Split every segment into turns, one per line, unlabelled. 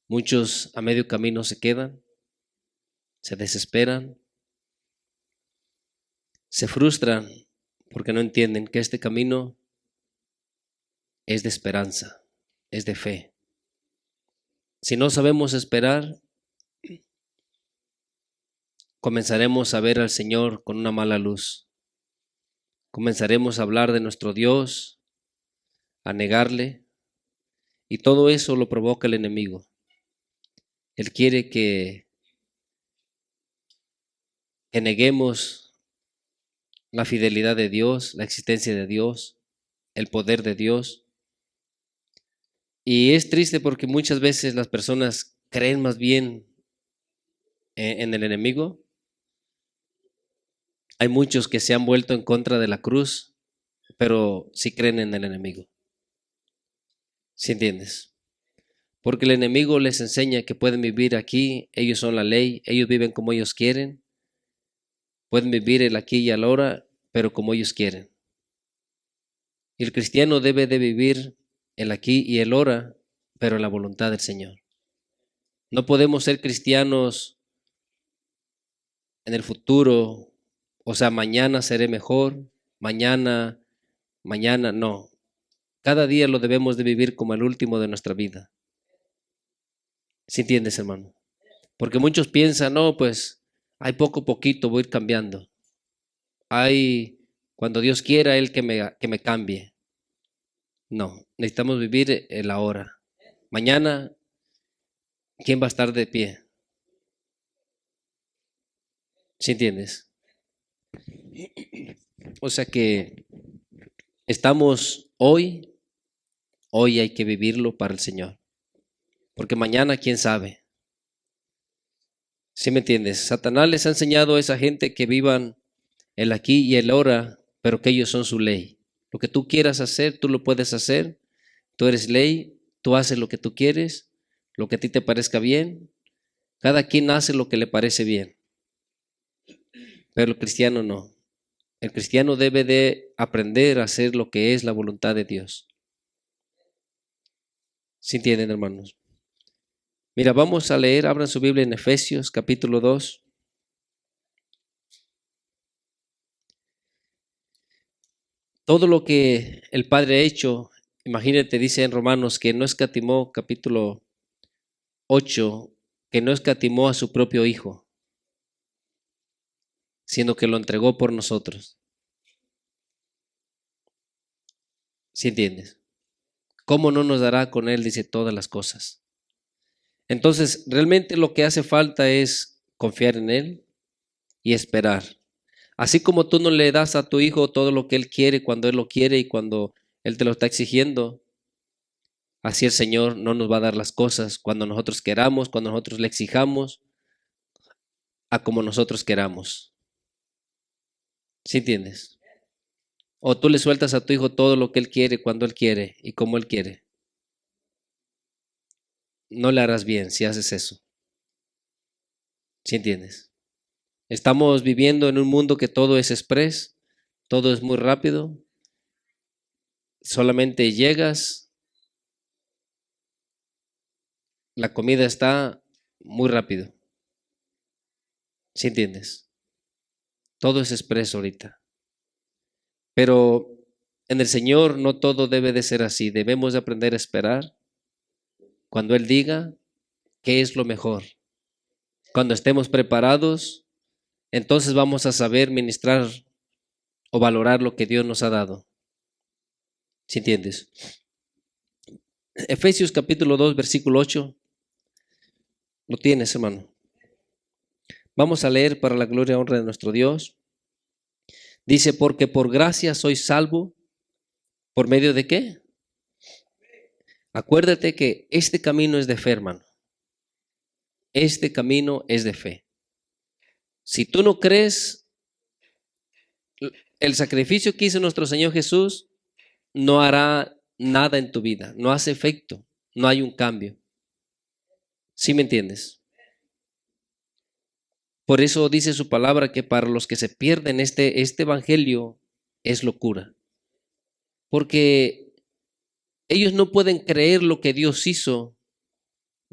Muchos a medio camino se quedan, se desesperan, se frustran porque no entienden que este camino es de esperanza, es de fe. Si no sabemos esperar, comenzaremos a ver al Señor con una mala luz. Comenzaremos a hablar de nuestro Dios, a negarle, y todo eso lo provoca el enemigo. Él quiere que neguemos la fidelidad de Dios, la existencia de Dios, el poder de Dios. Y es triste porque muchas veces las personas creen más bien en el enemigo. Hay muchos que se han vuelto en contra de la cruz, pero sí creen en el enemigo. ¿Sí entiendes? Porque el enemigo les enseña que pueden vivir aquí, ellos son la ley, ellos viven como ellos quieren, pueden vivir el aquí y el ahora, pero como ellos quieren. Y el cristiano debe de vivir el aquí y el ahora, pero en la voluntad del Señor. No podemos ser cristianos en el futuro, o sea, mañana seré mejor, mañana, no. Cada día lo debemos de vivir como el último de nuestra vida. ¿Sí entiendes, hermano? Porque muchos piensan, no, pues, hay poco a poquito voy a ir cambiando. Hay, cuando Dios quiera, Él que me cambie. No, necesitamos vivir el ahora. Mañana, ¿quién va a estar de pie? ¿Sí entiendes? O sea que estamos hoy hay que vivirlo para el Señor. Porque mañana, ¿quién sabe? ¿Sí me entiendes? Satanás les ha enseñado a esa gente que vivan el aquí y el ahora, pero que ellos son su ley. Lo que tú quieras hacer, tú lo puedes hacer. Tú eres ley, tú haces lo que tú quieres, lo que a ti te parezca bien. Cada quien hace lo que le parece bien. Pero el cristiano no. El cristiano debe de aprender a hacer lo que es la voluntad de Dios. ¿Sí entienden, hermanos? Mira, vamos a leer, abran su Biblia en Efesios capítulo 2. Todo lo que el Padre ha hecho, imagínate, dice en Romanos que no escatimó, capítulo 8, que no escatimó a su propio Hijo, sino que lo entregó por nosotros. ¿Sí entiendes? ¿Cómo no nos dará con Él, dice, todas las cosas? Entonces, realmente lo que hace falta es confiar en Él y esperar. Así como tú no le das a tu hijo todo lo que él quiere cuando él lo quiere y cuando él te lo está exigiendo, así el Señor no nos va a dar las cosas cuando nosotros queramos, cuando nosotros le exijamos, a como nosotros queramos. ¿Sí entiendes? O tú le sueltas a tu hijo todo lo que él quiere cuando él quiere y como él quiere. No le harás bien si haces eso. ¿Sí entiendes? Estamos viviendo en un mundo que todo es express, todo es muy rápido. Solamente llegas, la comida está muy rápido. ¿Sí entiendes? Todo es expreso ahorita. Pero en el Señor no todo debe de ser así. Debemos de aprender a esperar cuando Él diga qué es lo mejor. Cuando estemos preparados, entonces vamos a saber ministrar o valorar lo que Dios nos ha dado. ¿Sí entiendes? Efesios capítulo 2, versículo 8. Lo tienes, hermano. Vamos a leer para la gloria y honra de nuestro Dios. Dice, porque por gracia sois salvo. ¿Por medio de qué? Acuérdate que este camino es de fe, hermano. Este camino es de fe. Si tú no crees, el sacrificio que hizo nuestro Señor Jesús no hará nada en tu vida, no hace efecto, no hay un cambio. ¿Sí me entiendes? Por eso dice su palabra que para los que se pierden este evangelio es locura. Porque ellos no pueden creer lo que Dios hizo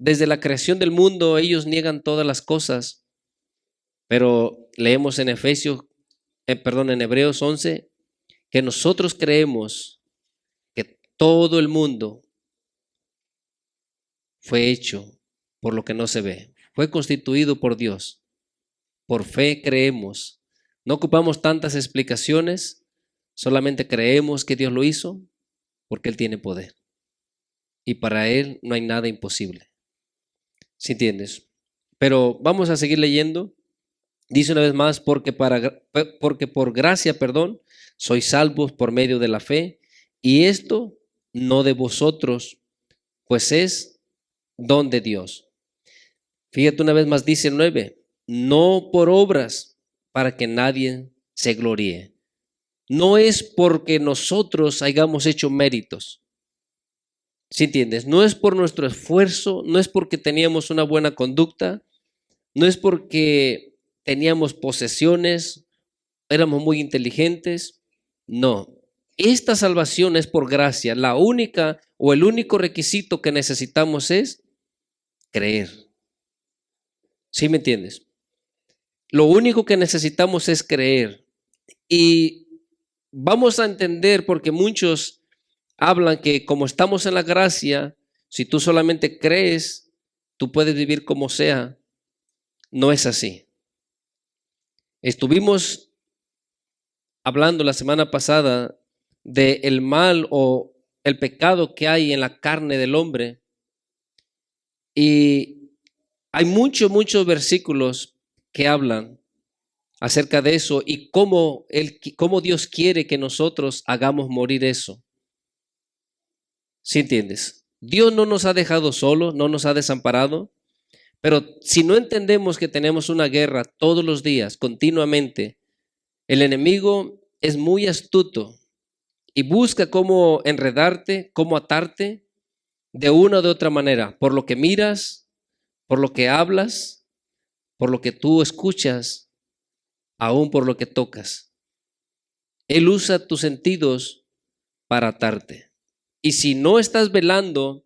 desde la creación del mundo ellos niegan todas las cosas, pero leemos en en Hebreos 11, que nosotros creemos que todo el mundo fue hecho por lo que no se ve, fue constituido por Dios. Por fe creemos. No ocupamos tantas explicaciones, solamente creemos que Dios lo hizo porque Él tiene poder. Y para Él no hay nada imposible. ¿Sí entiendes? Pero vamos a seguir leyendo. Dice una vez más, porque por gracia, sois salvos por medio de la fe, y esto no de vosotros, pues es don de Dios. Fíjate una vez más, dice el 9, no por obras para que nadie se gloríe. No es porque nosotros hayamos hecho méritos. ¿Sí entiendes? No es por nuestro esfuerzo, no es porque teníamos una buena conducta, no es porque teníamos posesiones, éramos muy inteligentes. No, esta salvación es por gracia. La única o el único requisito que necesitamos es creer. ¿Sí me entiendes? Lo único que necesitamos es creer. Y vamos a entender, porque muchos hablan que como estamos en la gracia, si tú solamente crees, tú puedes vivir como sea. No es así. Estuvimos hablando la semana pasada del mal o el pecado que hay en la carne del hombre. Y hay muchos versículos que hablan acerca de eso y cómo Dios quiere que nosotros hagamos morir eso. ¿Sí entiendes? Dios no nos ha dejado solos, no nos ha desamparado, pero si no entendemos que tenemos una guerra todos los días, continuamente, el enemigo es muy astuto y busca cómo enredarte, cómo atarte de una o de otra manera, por lo que miras, por lo que hablas, por lo que tú escuchas, aún por lo que tocas. Él usa tus sentidos para atarte. Y si no estás velando,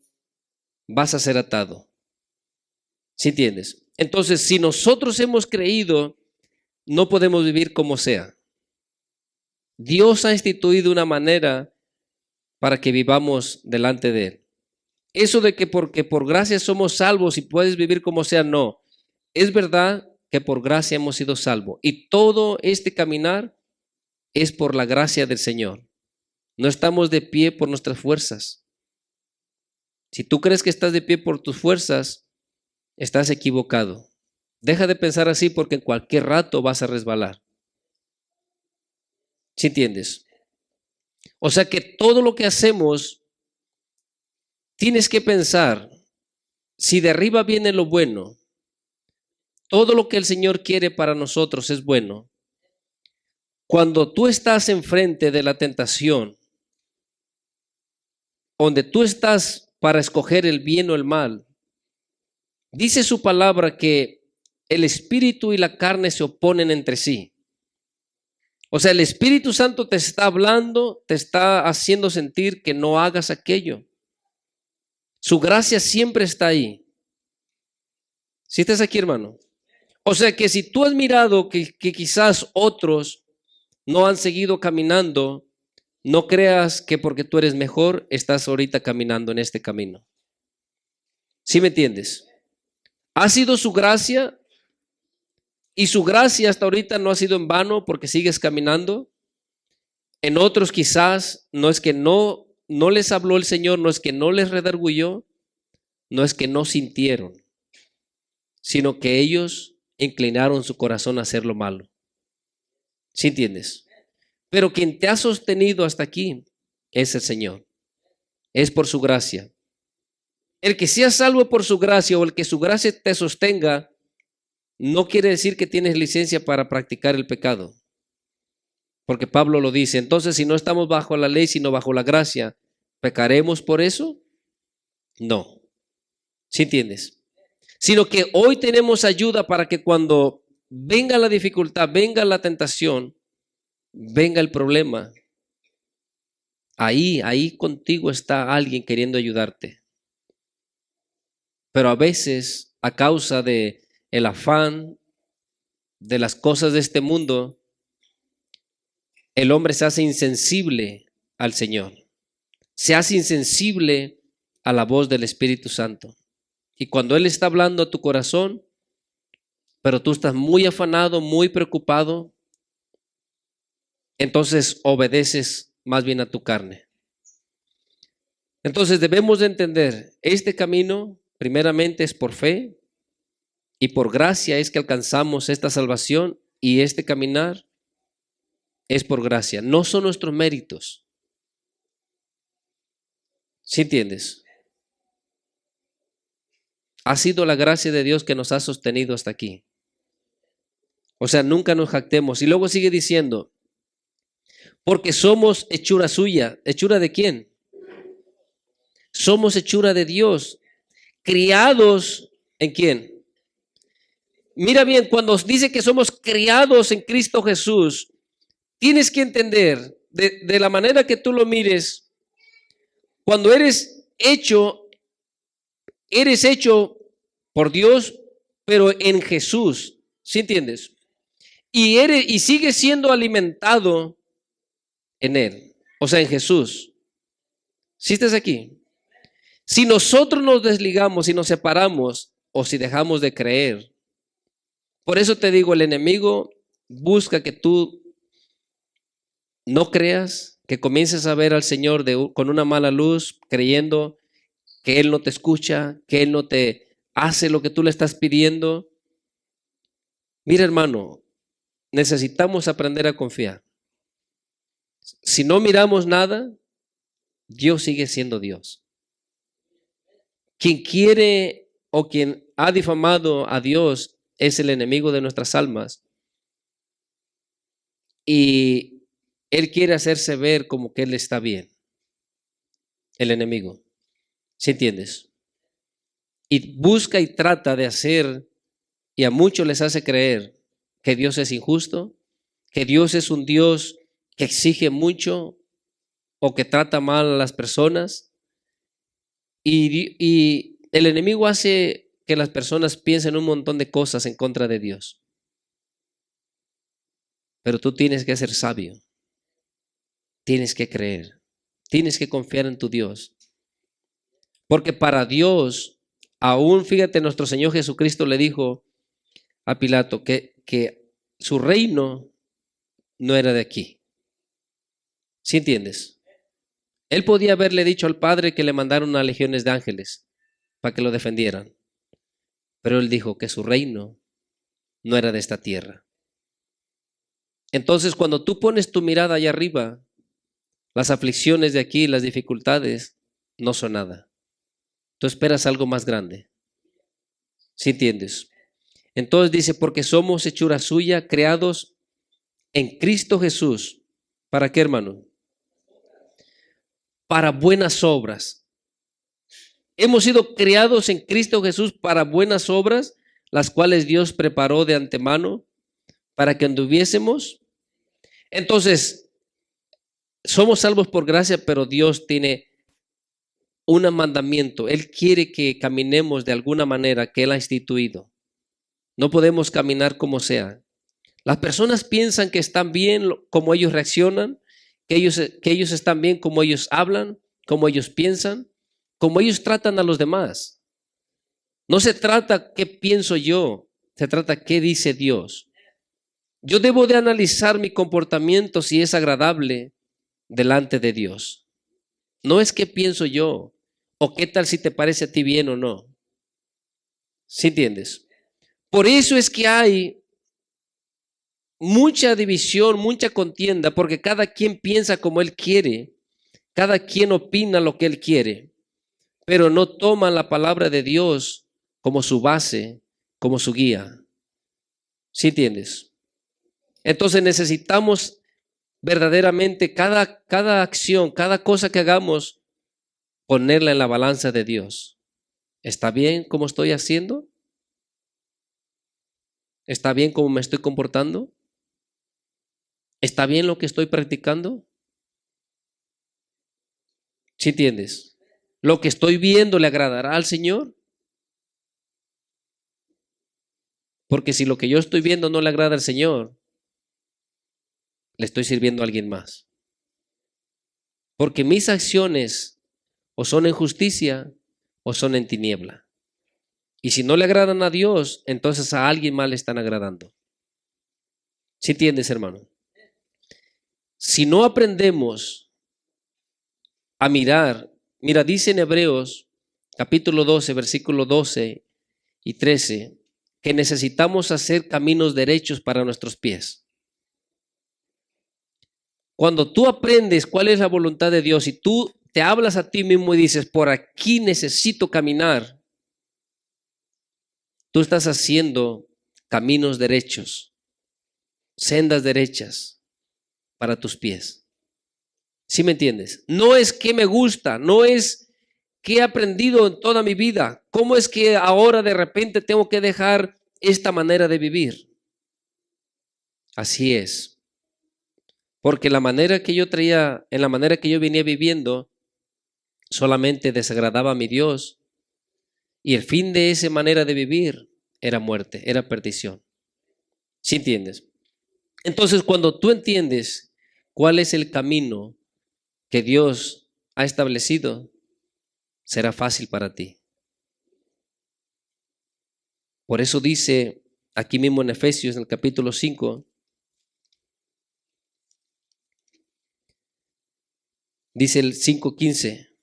vas a ser atado. ¿Sí entiendes? Entonces, si nosotros hemos creído, no podemos vivir como sea. Dios ha instituido una manera para que vivamos delante de Él. Eso de que porque por gracia somos salvos y puedes vivir como sea, no. Es verdad que por gracia hemos sido salvos. Y todo este caminar es por la gracia del Señor. No estamos de pie por nuestras fuerzas. Si tú crees que estás de pie por tus fuerzas, estás equivocado. Deja de pensar así porque en cualquier rato vas a resbalar. ¿Sí entiendes? O sea que todo lo que hacemos, tienes que pensar, si de arriba viene lo bueno, todo lo que el Señor quiere para nosotros es bueno. Cuando tú estás enfrente de la tentación, donde tú estás para escoger el bien o el mal, dice su palabra que el espíritu y la carne se oponen entre sí. O sea, el Espíritu Santo te está hablando, te está haciendo sentir que no hagas aquello. Su gracia siempre está ahí. ¿Sí estás aquí, hermano? O sea que si tú has mirado que quizás otros no han seguido caminando, no creas que porque tú eres mejor, estás ahorita caminando en este camino. ¿Sí me entiendes? Ha sido su gracia y su gracia hasta ahorita no ha sido en vano porque sigues caminando. En otros quizás no es que no les habló el Señor, no es que no les redarguyó, no es que no sintieron, sino que ellos inclinaron su corazón a hacer lo malo. ¿Sí entiendes? Pero quien te ha sostenido hasta aquí es el Señor. Es por su gracia. El que sea salvo por su gracia o el que su gracia te sostenga, no quiere decir que tienes licencia para practicar el pecado. Porque Pablo lo dice. Entonces, si no estamos bajo la ley, sino bajo la gracia, ¿pecaremos por eso? No. ¿Sí entiendes? Sino que hoy tenemos ayuda para que cuando venga la dificultad, venga la tentación, venga el problema, ahí contigo está alguien queriendo ayudarte. pero a veces a causa de el afán de las cosas de este mundo, el hombre se hace insensible al Señor, se hace insensible a la voz del Espíritu Santo. Y cuando Él está hablando a tu corazón, pero tú estás muy afanado, muy preocupado, entonces obedeces más bien a tu carne. Entonces debemos de entender, este camino primeramente es por fe y por gracia es que alcanzamos esta salvación, y este caminar es por gracia, no son nuestros méritos. ¿Sí entiendes? Ha sido la gracia de Dios que nos ha sostenido hasta aquí. O sea, nunca nos jactemos. Y luego sigue diciendo, porque somos hechura suya. ¿Hechura de quién? Somos hechura de Dios. Criados ¿en quién? Mira bien, cuando dice que somos criados en Cristo Jesús, tienes que entender, de la manera que tú lo mires, cuando eres hecho por Dios, pero en Jesús. ¿Sí entiendes? Y sigues siendo alimentado en Él, o sea, en Jesús. ¿Sí estás aquí? Si nosotros nos desligamos y nos separamos, o si dejamos de creer, por eso te digo, el enemigo busca que tú no creas, que comiences a ver al Señor con una mala luz, creyendo que Él no te escucha, que Él no te hace lo que tú le estás pidiendo. Mira, hermano, necesitamos aprender a confiar. Si no miramos nada, Dios sigue siendo Dios. Quien quiere o quien ha difamado a Dios es el enemigo de nuestras almas. Y él quiere hacerse ver como que él está bien. El enemigo. ¿Sí entiendes? Y busca y trata de hacer, y a muchos les hace creer que Dios es injusto, que Dios es un Dios que exige mucho o que trata mal a las personas. Y el enemigo hace que las personas piensen un montón de cosas en contra de Dios. Pero tú tienes que ser sabio. Tienes que creer. Tienes que confiar en tu Dios. Porque para Dios, aún fíjate, nuestro Señor Jesucristo le dijo a Pilato que su reino no era de aquí. ¿Sí entiendes? Él podía haberle dicho al Padre que le mandaron unas legiones de ángeles para que lo defendieran. Pero él dijo que su reino no era de esta tierra. Entonces, cuando tú pones tu mirada allá arriba, las aflicciones de aquí, las dificultades, no son nada. Tú esperas algo más grande. ¿Sí entiendes? Entonces dice, porque somos hechura suya, creados en Cristo Jesús. ¿Para qué, hermano? Para buenas obras. Hemos sido creados en Cristo Jesús para buenas obras, las cuales Dios preparó de antemano para que anduviésemos. Entonces, somos salvos por gracia, pero Dios tiene un mandamiento. Él quiere que caminemos de alguna manera que Él ha instituido. No podemos caminar como sea. Las personas piensan que están bien como ellos reaccionan, que ellos están bien como ellos hablan, como ellos piensan, como ellos tratan a los demás. No se trata qué pienso yo, se trata qué dice Dios. Yo debo de analizar mi comportamiento si es agradable delante de Dios. No es qué pienso yo o qué tal si te parece a ti bien o no. ¿Sí entiendes? Por eso es que hay mucha división, mucha contienda, porque cada quien piensa como él quiere, cada quien opina lo que él quiere, pero no toma la palabra de Dios como su base, como su guía. ¿Sí entiendes? Entonces necesitamos verdaderamente cada acción, cada cosa que hagamos, ponerla en la balanza de Dios. ¿Está bien como estoy haciendo? ¿Está bien como me estoy comportando? ¿Está bien lo que estoy practicando? ¿Sí entiendes? ¿Lo que estoy viendo le agradará al Señor? Porque si lo que yo estoy viendo no le agrada al Señor, le estoy sirviendo a alguien más. Porque mis acciones o son en justicia o son en tiniebla. Y si no le agradan a Dios, entonces a alguien más le están agradando. ¿Sí entiendes, hermano? Si no aprendemos a mirar, mira, dice en Hebreos capítulo 12, versículo 12 y 13, que necesitamos hacer caminos derechos para nuestros pies. Cuando tú aprendes cuál es la voluntad de Dios y tú te hablas a ti mismo y dices, por aquí necesito caminar, tú estás haciendo caminos derechos, sendas derechas para tus pies. ¿Sí me entiendes? No es que me gusta, no es que he aprendido en toda mi vida. ¿Cómo es que ahora de repente tengo que dejar esta manera de vivir? Así es. Porque la manera que yo traía, en la manera que yo venía viviendo, solamente desagradaba a mi Dios. Y el fin de esa manera de vivir era muerte, era perdición. ¿Sí entiendes? Entonces, cuando tú entiendes cuál es el camino que Dios ha establecido, será fácil para ti. Por eso dice aquí mismo en Efesios, en el capítulo 5, dice el 5:15,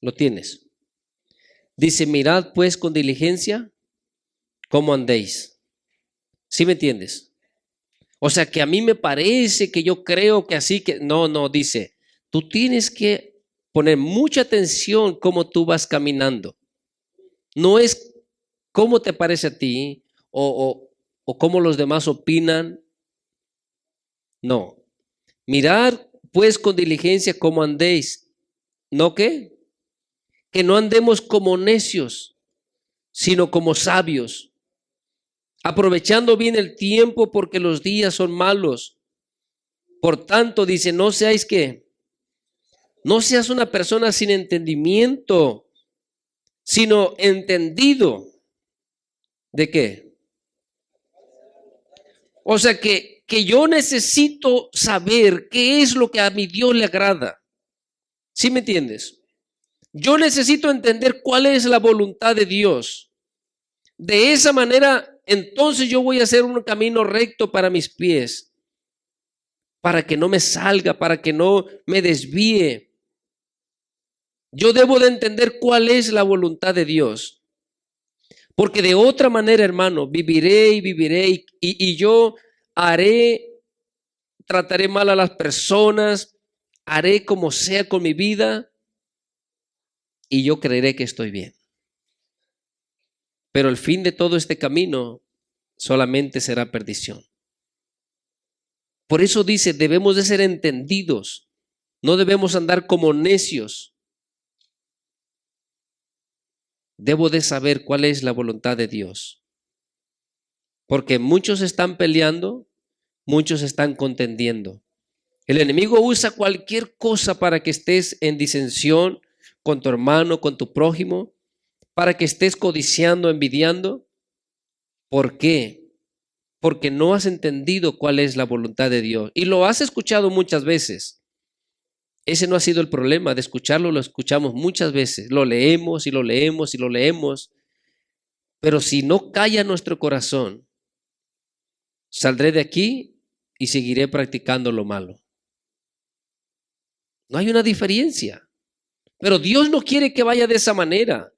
lo tienes. Dice, mirad pues con diligencia cómo andéis. ¿Sí me entiendes? O sea, que a mí me parece que yo creo que así que... No, dice, tú tienes que poner mucha atención cómo tú vas caminando. No es cómo te parece a ti o cómo los demás opinan. No. Mirar pues con diligencia cómo andéis. ¿No qué? Que no andemos como necios, sino como sabios, aprovechando bien el tiempo porque los días son malos. Por tanto, dice, no seáis ¿qué? No seas una persona sin entendimiento, sino entendido. ¿De qué? O sea que yo necesito saber qué es lo que a mi Dios le agrada. ¿Sí me entiendes? Yo necesito entender cuál es la voluntad de Dios. De esa manera, entonces yo voy a hacer un camino recto para mis pies, para que no me salga, para que no me desvíe. Yo debo de entender cuál es la voluntad de Dios. Porque de otra manera, hermano, viviré y yo trataré mal a las personas, haré como sea con mi vida y yo creeré que estoy bien. Pero el fin de todo este camino solamente será perdición. Por eso dice, debemos de ser entendidos, no debemos andar como necios. Debo de saber cuál es la voluntad de Dios. Porque muchos están peleando, muchos están contendiendo. El enemigo usa cualquier cosa para que estés en disensión con tu hermano, con tu prójimo, para que estés codiciando, envidiando. ¿Por qué? Porque no has entendido cuál es la voluntad de Dios. Y lo has escuchado muchas veces. Ese no ha sido el problema de escucharlo, lo escuchamos muchas veces. Lo leemos y lo leemos y lo leemos. Pero si no calla nuestro corazón, saldré de aquí y seguiré practicando lo malo. No hay una diferencia. Pero Dios no quiere que vaya de esa manera.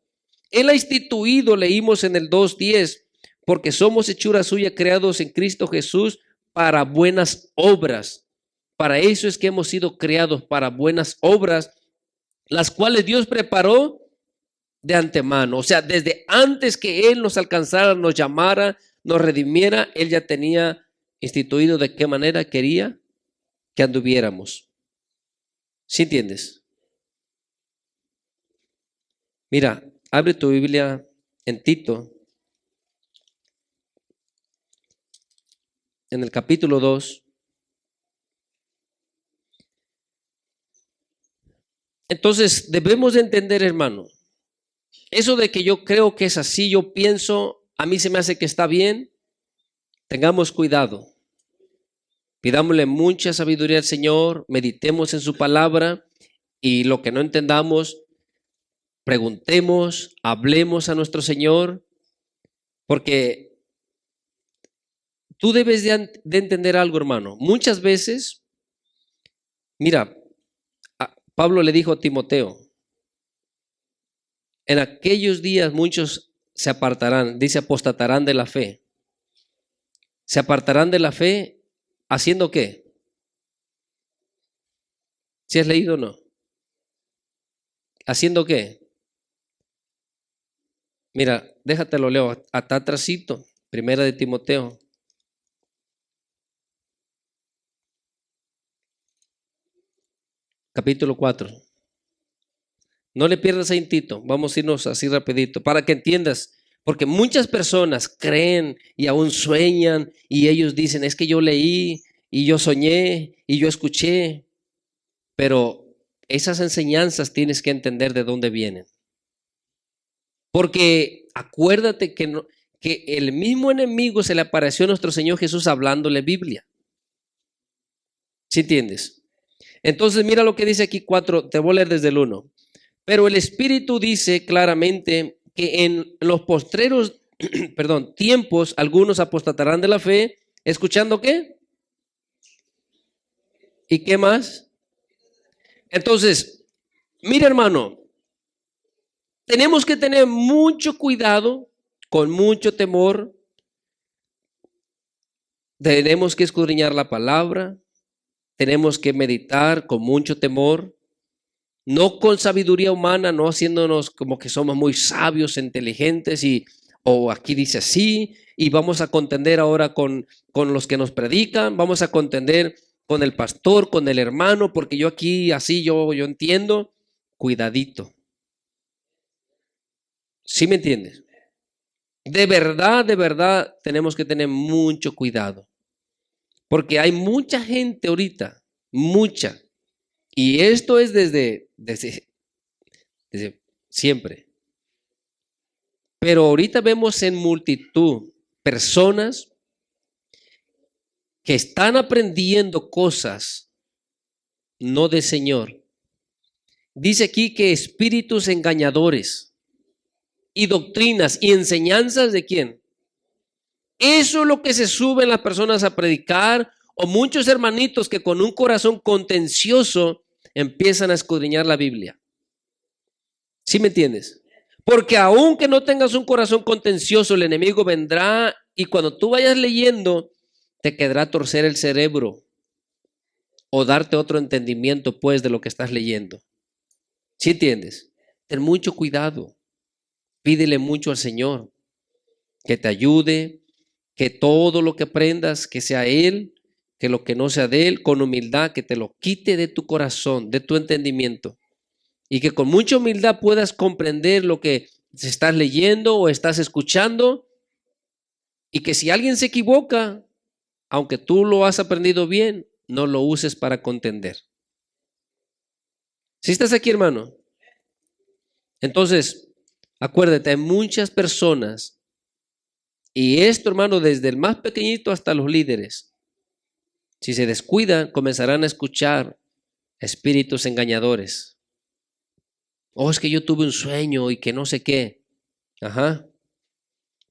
Él ha instituido, leímos en el 2:10, porque somos hechura suya creados en Cristo Jesús para buenas obras. Para eso es que hemos sido creados para buenas obras, las cuales Dios preparó de antemano. O sea, desde antes que Él nos alcanzara, nos llamara, nos redimiera, Él ya tenía instituido de qué manera quería que anduviéramos. ¿Sí entiendes? Mira, abre tu Biblia en Tito, en el capítulo 2. Entonces, debemos de entender, hermano, eso de que yo creo que es así, yo pienso, a mí se me hace que está bien, tengamos cuidado. Pidámosle mucha sabiduría al Señor, meditemos en su palabra y lo que no entendamos, preguntemos, hablemos a nuestro Señor, porque tú debes de entender algo, hermano. Muchas veces, mira, Pablo le dijo a Timoteo, en aquellos días muchos se apartarán, dice apostatarán de la fe. ¿Se apartarán de la fe haciendo qué? ¿Si has leído o no? ¿Haciendo qué? Mira, déjate lo leo, hasta atrasito, primera de Timoteo. Capítulo 4. No le pierdas ahí, Tito. Vamos a irnos así rapidito para que entiendas. Porque muchas personas creen y aún sueñan y ellos dicen, es que yo leí y yo soñé y yo escuché. Pero esas enseñanzas tienes que entender de dónde vienen. Porque acuérdate que el mismo enemigo se le apareció a nuestro Señor Jesús hablándole Biblia. ¿Sí entiendes? Entonces mira lo que dice aquí 4, te voy a leer desde el 1. Pero el Espíritu dice claramente que en los postreros, tiempos, algunos apostatarán de la fe, ¿escuchando qué? ¿Y qué más? Entonces, mira, hermano, tenemos que tener mucho cuidado, con mucho temor. Tenemos que escudriñar la palabra, tenemos que meditar con mucho temor. No con sabiduría humana, no haciéndonos como que somos muy sabios, inteligentes o aquí dice así, y vamos a contender ahora con los que nos predican, vamos a contender con el pastor, con el hermano, porque yo aquí así yo entiendo. Cuidadito. ¿Sí me entiendes? De verdad tenemos que tener mucho cuidado, porque hay mucha gente ahorita, mucha, y esto es desde siempre. Pero ahorita vemos en multitud personas que están aprendiendo cosas no del Señor. Dice aquí que espíritus engañadores y doctrinas y enseñanzas de quién. Eso es lo que se suben las personas a predicar, o muchos hermanitos que con un corazón contencioso empiezan a escudriñar la Biblia. ¿Sí me entiendes? Porque aunque no tengas un corazón contencioso, el enemigo vendrá y cuando tú vayas leyendo, te quedará torcer el cerebro o darte otro entendimiento, pues, de lo que estás leyendo. ¿Sí entiendes? Ten mucho cuidado. Pídele mucho al Señor que te ayude, que todo lo que aprendas, que sea Él, que lo que no sea de Él, con humildad, que te lo quite de tu corazón, de tu entendimiento. Y que con mucha humildad puedas comprender lo que estás leyendo o estás escuchando. Y que si alguien se equivoca, aunque tú lo has aprendido bien, no lo uses para contender. ¿Sí estás aquí, hermano? Entonces, acuérdate, hay muchas personas, y esto, hermano, desde el más pequeñito hasta los líderes, si se descuidan, comenzarán a escuchar espíritus engañadores. Oh, es que yo tuve un sueño y que no sé qué. Ajá.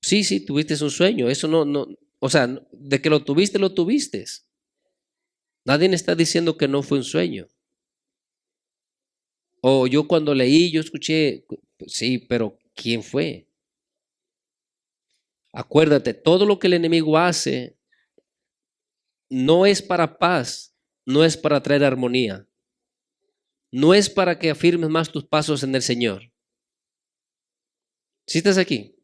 Sí, tuviste un sueño. Eso no, o sea, de que lo tuviste, lo tuviste. Nadie está diciendo que no fue un sueño. O yo cuando leí, yo escuché, sí, pero ¿quién fue? Acuérdate, todo lo que el enemigo hace no es para paz, no es para traer armonía, no es para que afirmes más tus pasos en el Señor. ¿Sí estás aquí?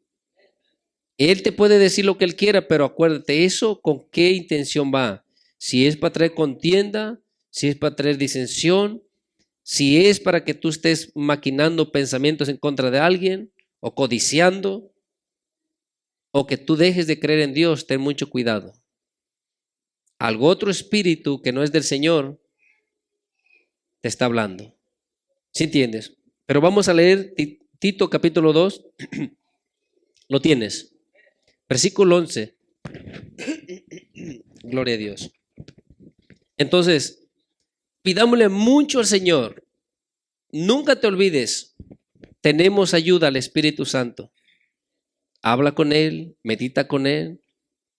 Él te puede decir lo que él quiera, pero acuérdate, eso con qué intención va. Si es para traer contienda, si es para traer disensión, si es para que tú estés maquinando pensamientos en contra de alguien o codiciando, o que tú dejes de creer en Dios, ten mucho cuidado. Algo otro espíritu que no es del Señor te está hablando. ¿Sí entiendes? Pero vamos a leer Tito capítulo 2. ¿Lo tienes? Versículo 11. Gloria a Dios. Entonces, pidámosle mucho al Señor. Nunca te olvides, tenemos ayuda al Espíritu Santo. Habla con Él, medita con Él,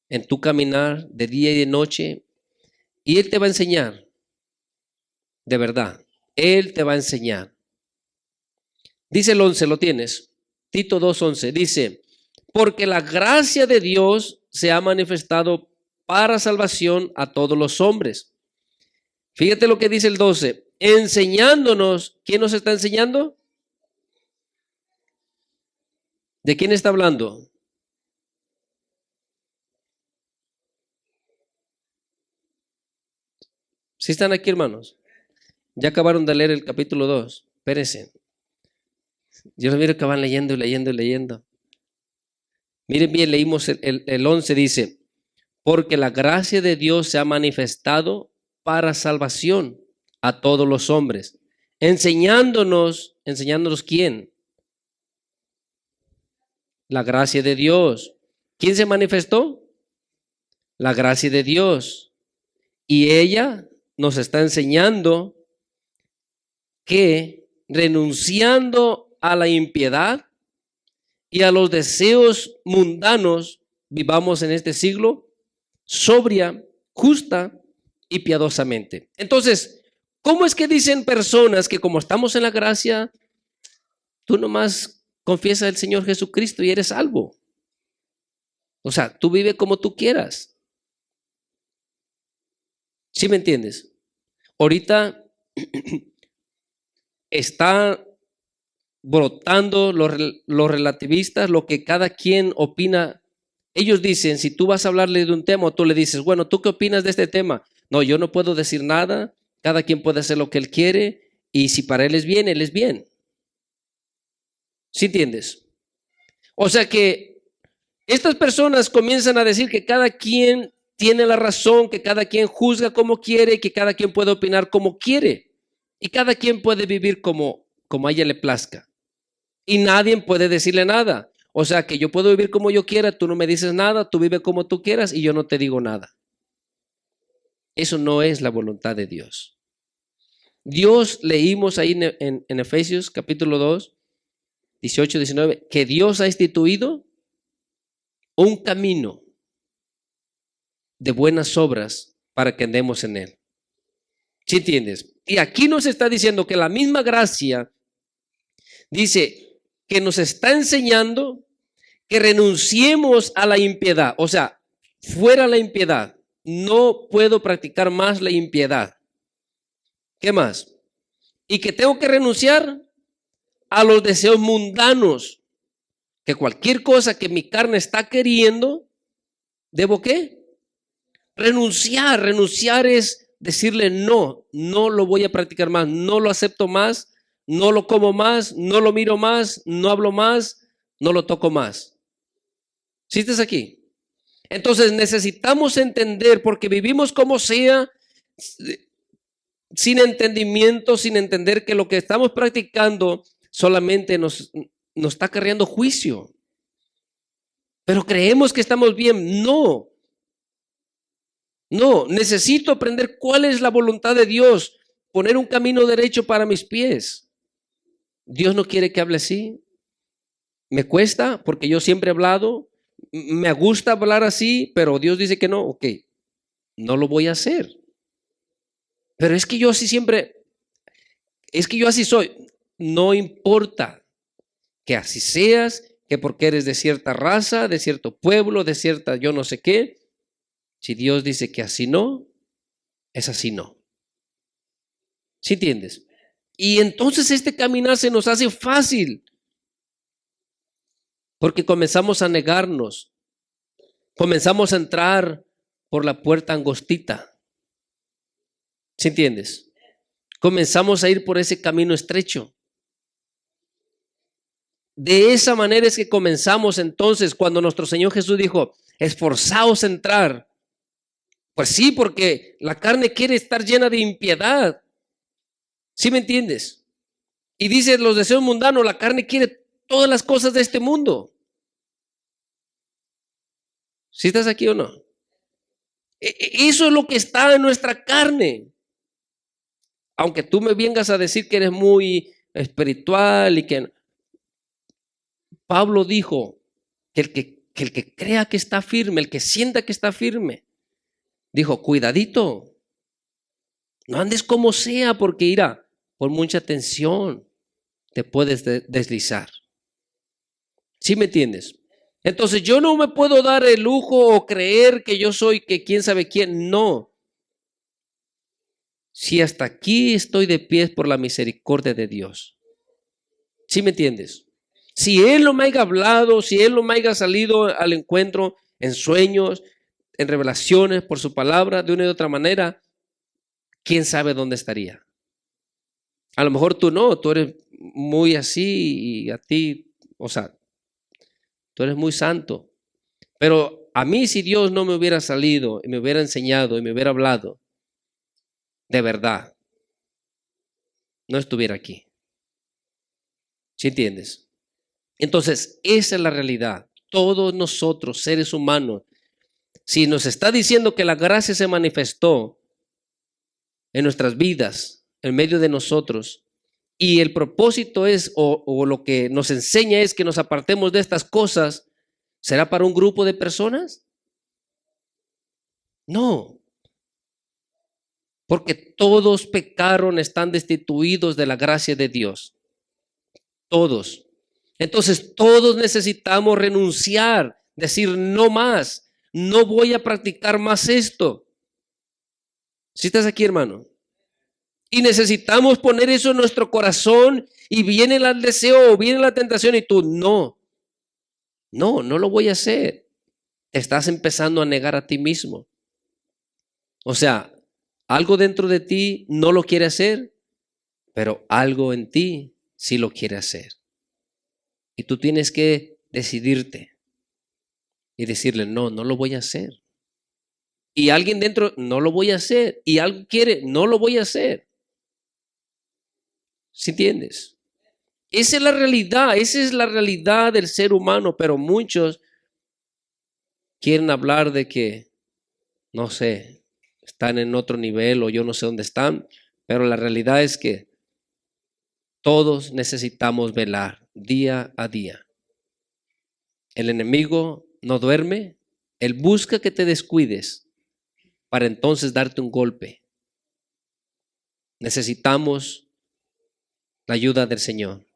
en tu caminar de día y de noche, y Él te va a enseñar, de verdad, Él te va a enseñar. Dice el 11, ¿lo tienes? Tito 2:11, dice, porque la gracia de Dios se ha manifestado para salvación a todos los hombres. Fíjate lo que dice el 12, enseñándonos. ¿Quién nos está enseñando? ¿De quién está hablando? ¿Sí están aquí, hermanos? Ya acabaron de leer el capítulo 2. Espérense. Yo los miro que van leyendo y leyendo y leyendo. Miren bien, leímos el 11, dice, porque la gracia de Dios se ha manifestado para salvación a todos los hombres, enseñándonos ¿quién? La gracia de Dios. ¿Quién se manifestó? La gracia de Dios. Y ella nos está enseñando que renunciando a la impiedad y a los deseos mundanos, vivamos en este siglo sobria, justa y piadosamente. Entonces, ¿cómo es que dicen personas que como estamos en la gracia, tú nomás confiesas al Señor Jesucristo y eres salvo? O sea, tú vive como tú quieras. ¿Sí me entiendes? Ahorita está brotando los relativistas, lo que cada quien opina. Ellos dicen, si tú vas a hablarle de un tema, o tú le dices, bueno, ¿tú qué opinas de este tema? No, yo no puedo decir nada, cada quien puede hacer lo que él quiere, y si para él es bien, él es bien. ¿Sí entiendes? O sea que estas personas comienzan a decir que cada quien tiene la razón, que cada quien juzga como quiere, que cada quien puede opinar como quiere, y cada quien puede vivir como a ella le plazca. Y nadie puede decirle nada. O sea que yo puedo vivir como yo quiera, tú no me dices nada, tú vive como tú quieras y yo no te digo nada. Eso no es la voluntad de Dios. Dios, leímos ahí en Efesios capítulo 2, 18, 19, que Dios ha instituido un camino de buenas obras para que andemos en él. ¿Sí entiendes? Y aquí nos está diciendo que la misma gracia dice que nos está enseñando que renunciemos a la impiedad. O sea, fuera la impiedad. No puedo practicar más la impiedad. ¿Qué más? Y que tengo que renunciar a los deseos mundanos. Que cualquier cosa que mi carne está queriendo, ¿debo qué? Renunciar. Renunciar es decirle no, no lo voy a practicar más, no lo acepto más, no lo como más, no lo miro más, no hablo más, no lo toco más. ¿Sí estás aquí? Entonces necesitamos entender, porque vivimos como sea, sin entendimiento, sin entender que lo que estamos practicando solamente nos está acarreando juicio. Pero creemos que estamos bien. No, necesito aprender cuál es la voluntad de Dios, poner un camino derecho para mis pies. Dios no quiere que hable así. Me cuesta porque yo siempre he hablado, me gusta hablar así, pero Dios dice que no, ok, no lo voy a hacer. Pero es que yo así siempre, es que yo así soy. No importa que así seas, que porque eres de cierta raza, de cierto pueblo, de cierta yo no sé qué. Si Dios dice que así no, es así no. ¿Sí entiendes? Y entonces este caminar se nos hace fácil. Porque comenzamos a negarnos. Comenzamos a entrar por la puerta angostita. ¿Sí entiendes? Comenzamos a ir por ese camino estrecho. De esa manera es que comenzamos entonces cuando nuestro Señor Jesús dijo, esforzaos a entrar. Pues sí, porque la carne quiere estar llena de impiedad. ¿Sí me entiendes? Y dice los deseos mundanos, la carne quiere todas las cosas de este mundo. ¿Sí estás aquí o no? Eso es lo que está en nuestra carne. Aunque tú me vengas a decir que eres muy espiritual y que Pablo dijo que el que crea que está firme, el que sienta que está firme, dijo, cuidadito, no andes como sea, porque irá por mucha tensión te puedes deslizar. ¿Sí me entiendes? Entonces yo no me puedo dar el lujo o creer que yo soy que quién sabe quién. No. Si hasta aquí estoy de pie por la misericordia de Dios. ¿Sí me entiendes? Si Él no me haya hablado, si Él no me haya salido al encuentro en sueños, en revelaciones, por su palabra, de una y de otra manera, ¿quién sabe dónde estaría? A lo mejor tú no, tú eres muy así y a ti, o sea, tú eres muy santo. Pero a mí si Dios no me hubiera salido y me hubiera enseñado y me hubiera hablado, de verdad, no estuviera aquí. ¿Sí entiendes? Entonces, esa es la realidad. Todos nosotros, seres humanos, si nos está diciendo que la gracia se manifestó en nuestras vidas, en medio de nosotros, y el propósito es, o lo que nos enseña es que nos apartemos de estas cosas, ¿será para un grupo de personas? No, porque todos pecaron, están destituidos de la gracia de Dios. Todos. Entonces todos necesitamos renunciar, decir no más, no voy a practicar más esto. ¿Sí estás aquí, hermano? Y necesitamos poner eso en nuestro corazón y viene el deseo o viene la tentación y tú no lo voy a hacer. Te estás empezando a negar a ti mismo. O sea, algo dentro de ti no lo quiere hacer, pero algo en ti sí lo quiere hacer. Y tú tienes que decidirte y decirle, no lo voy a hacer. Y alguien dentro, no lo voy a hacer. Y algo quiere, no lo voy a hacer. ¿Sí entiendes? Esa es la realidad del ser humano, pero muchos quieren hablar de que, no sé, están en otro nivel o yo no sé dónde están, pero la realidad es que todos necesitamos velar día a día. El enemigo no duerme, él busca que te descuides para entonces darte un golpe. Necesitamos la ayuda del Señor,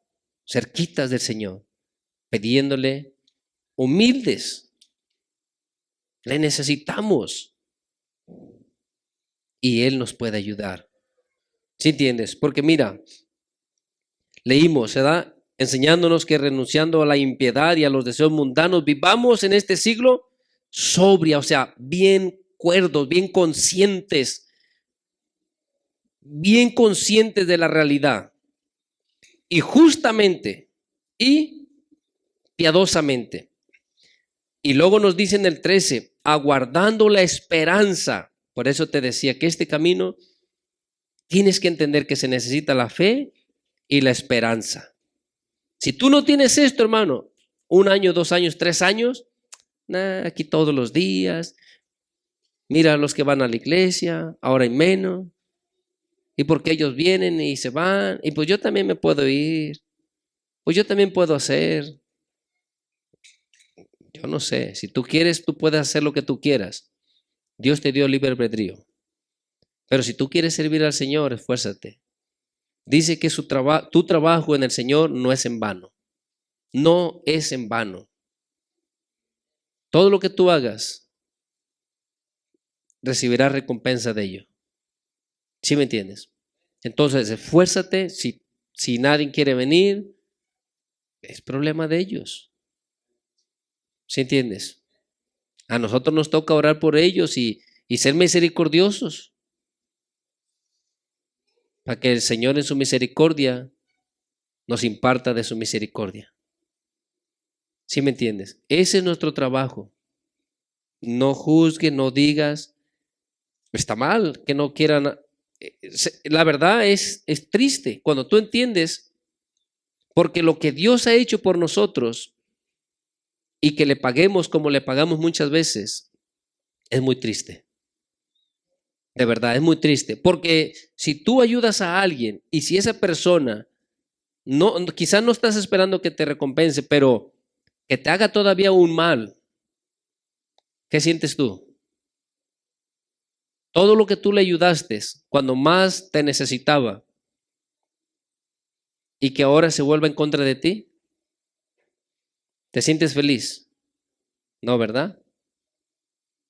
cerquitas del Señor, pidiéndole, humildes. Le necesitamos y Él nos puede ayudar. ¿Sí entiendes? Porque mira, leímos, ¿verdad? Enseñándonos que renunciando a la impiedad y a los deseos mundanos, vivamos en este siglo sobria, o sea, bien cuerdos, bien conscientes de la realidad. Y justamente y piadosamente. Y luego nos dice en el 13, aguardando la esperanza. Por eso te decía que este camino tienes que entender que se necesita la fe y la esperanza. Si tú no tienes esto, hermano, 1 año, 2 años, 3 años, aquí todos los días, mira a los que van a la iglesia, ahora hay menos, y porque ellos vienen y se van, y pues yo también me puedo ir, pues yo también puedo hacer. Yo no sé, si tú quieres, tú puedes hacer lo que tú quieras. Dios te dio libre albedrío. Pero si tú quieres servir al Señor, esfuérzate. Dice que tu trabajo en el Señor no es en vano. No es en vano. Todo lo que tú hagas, recibirás recompensa de ello. ¿Sí me entiendes? Entonces, esfuérzate. Si nadie quiere venir, es problema de ellos. ¿Sí entiendes? A nosotros nos toca orar por ellos y ser misericordiosos, para que el Señor en su misericordia nos imparta de su misericordia. ¿Sí me entiendes? Ese es nuestro trabajo. No juzgues, no digas, está mal que no quieran. La verdad es triste cuando tú entiendes, porque lo que Dios ha hecho por nosotros y que le paguemos como le pagamos muchas veces, es muy triste. De verdad, es muy triste. Porque si tú ayudas a alguien y si esa persona, quizás no estás esperando que te recompense, pero que te haga todavía un mal, ¿qué sientes tú? Todo lo que tú le ayudaste cuando más te necesitaba y que ahora se vuelva en contra de ti, ¿te sientes feliz? No, ¿verdad?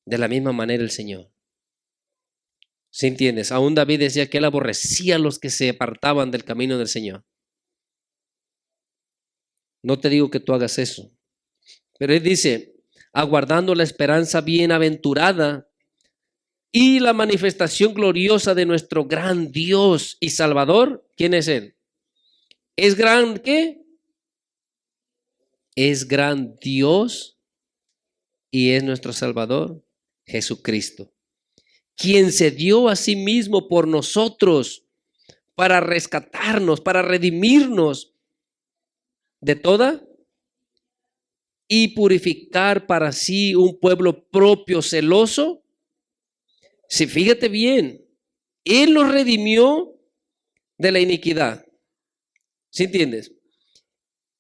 De la misma manera el Señor. ¿Sí entiendes? Aún David decía que él aborrecía a los que se apartaban del camino del Señor. No te digo que tú hagas eso, pero él dice, aguardando la esperanza bienaventurada y la manifestación gloriosa de nuestro gran Dios y Salvador. ¿Quién es Él? ¿Es gran qué? Es gran Dios y es nuestro Salvador, Jesucristo, quien se dio a sí mismo por nosotros para rescatarnos, para redimirnos de toda y purificar para sí un pueblo propio celoso. Si fíjate bien, Él nos redimió de la iniquidad. ¿Sí entiendes?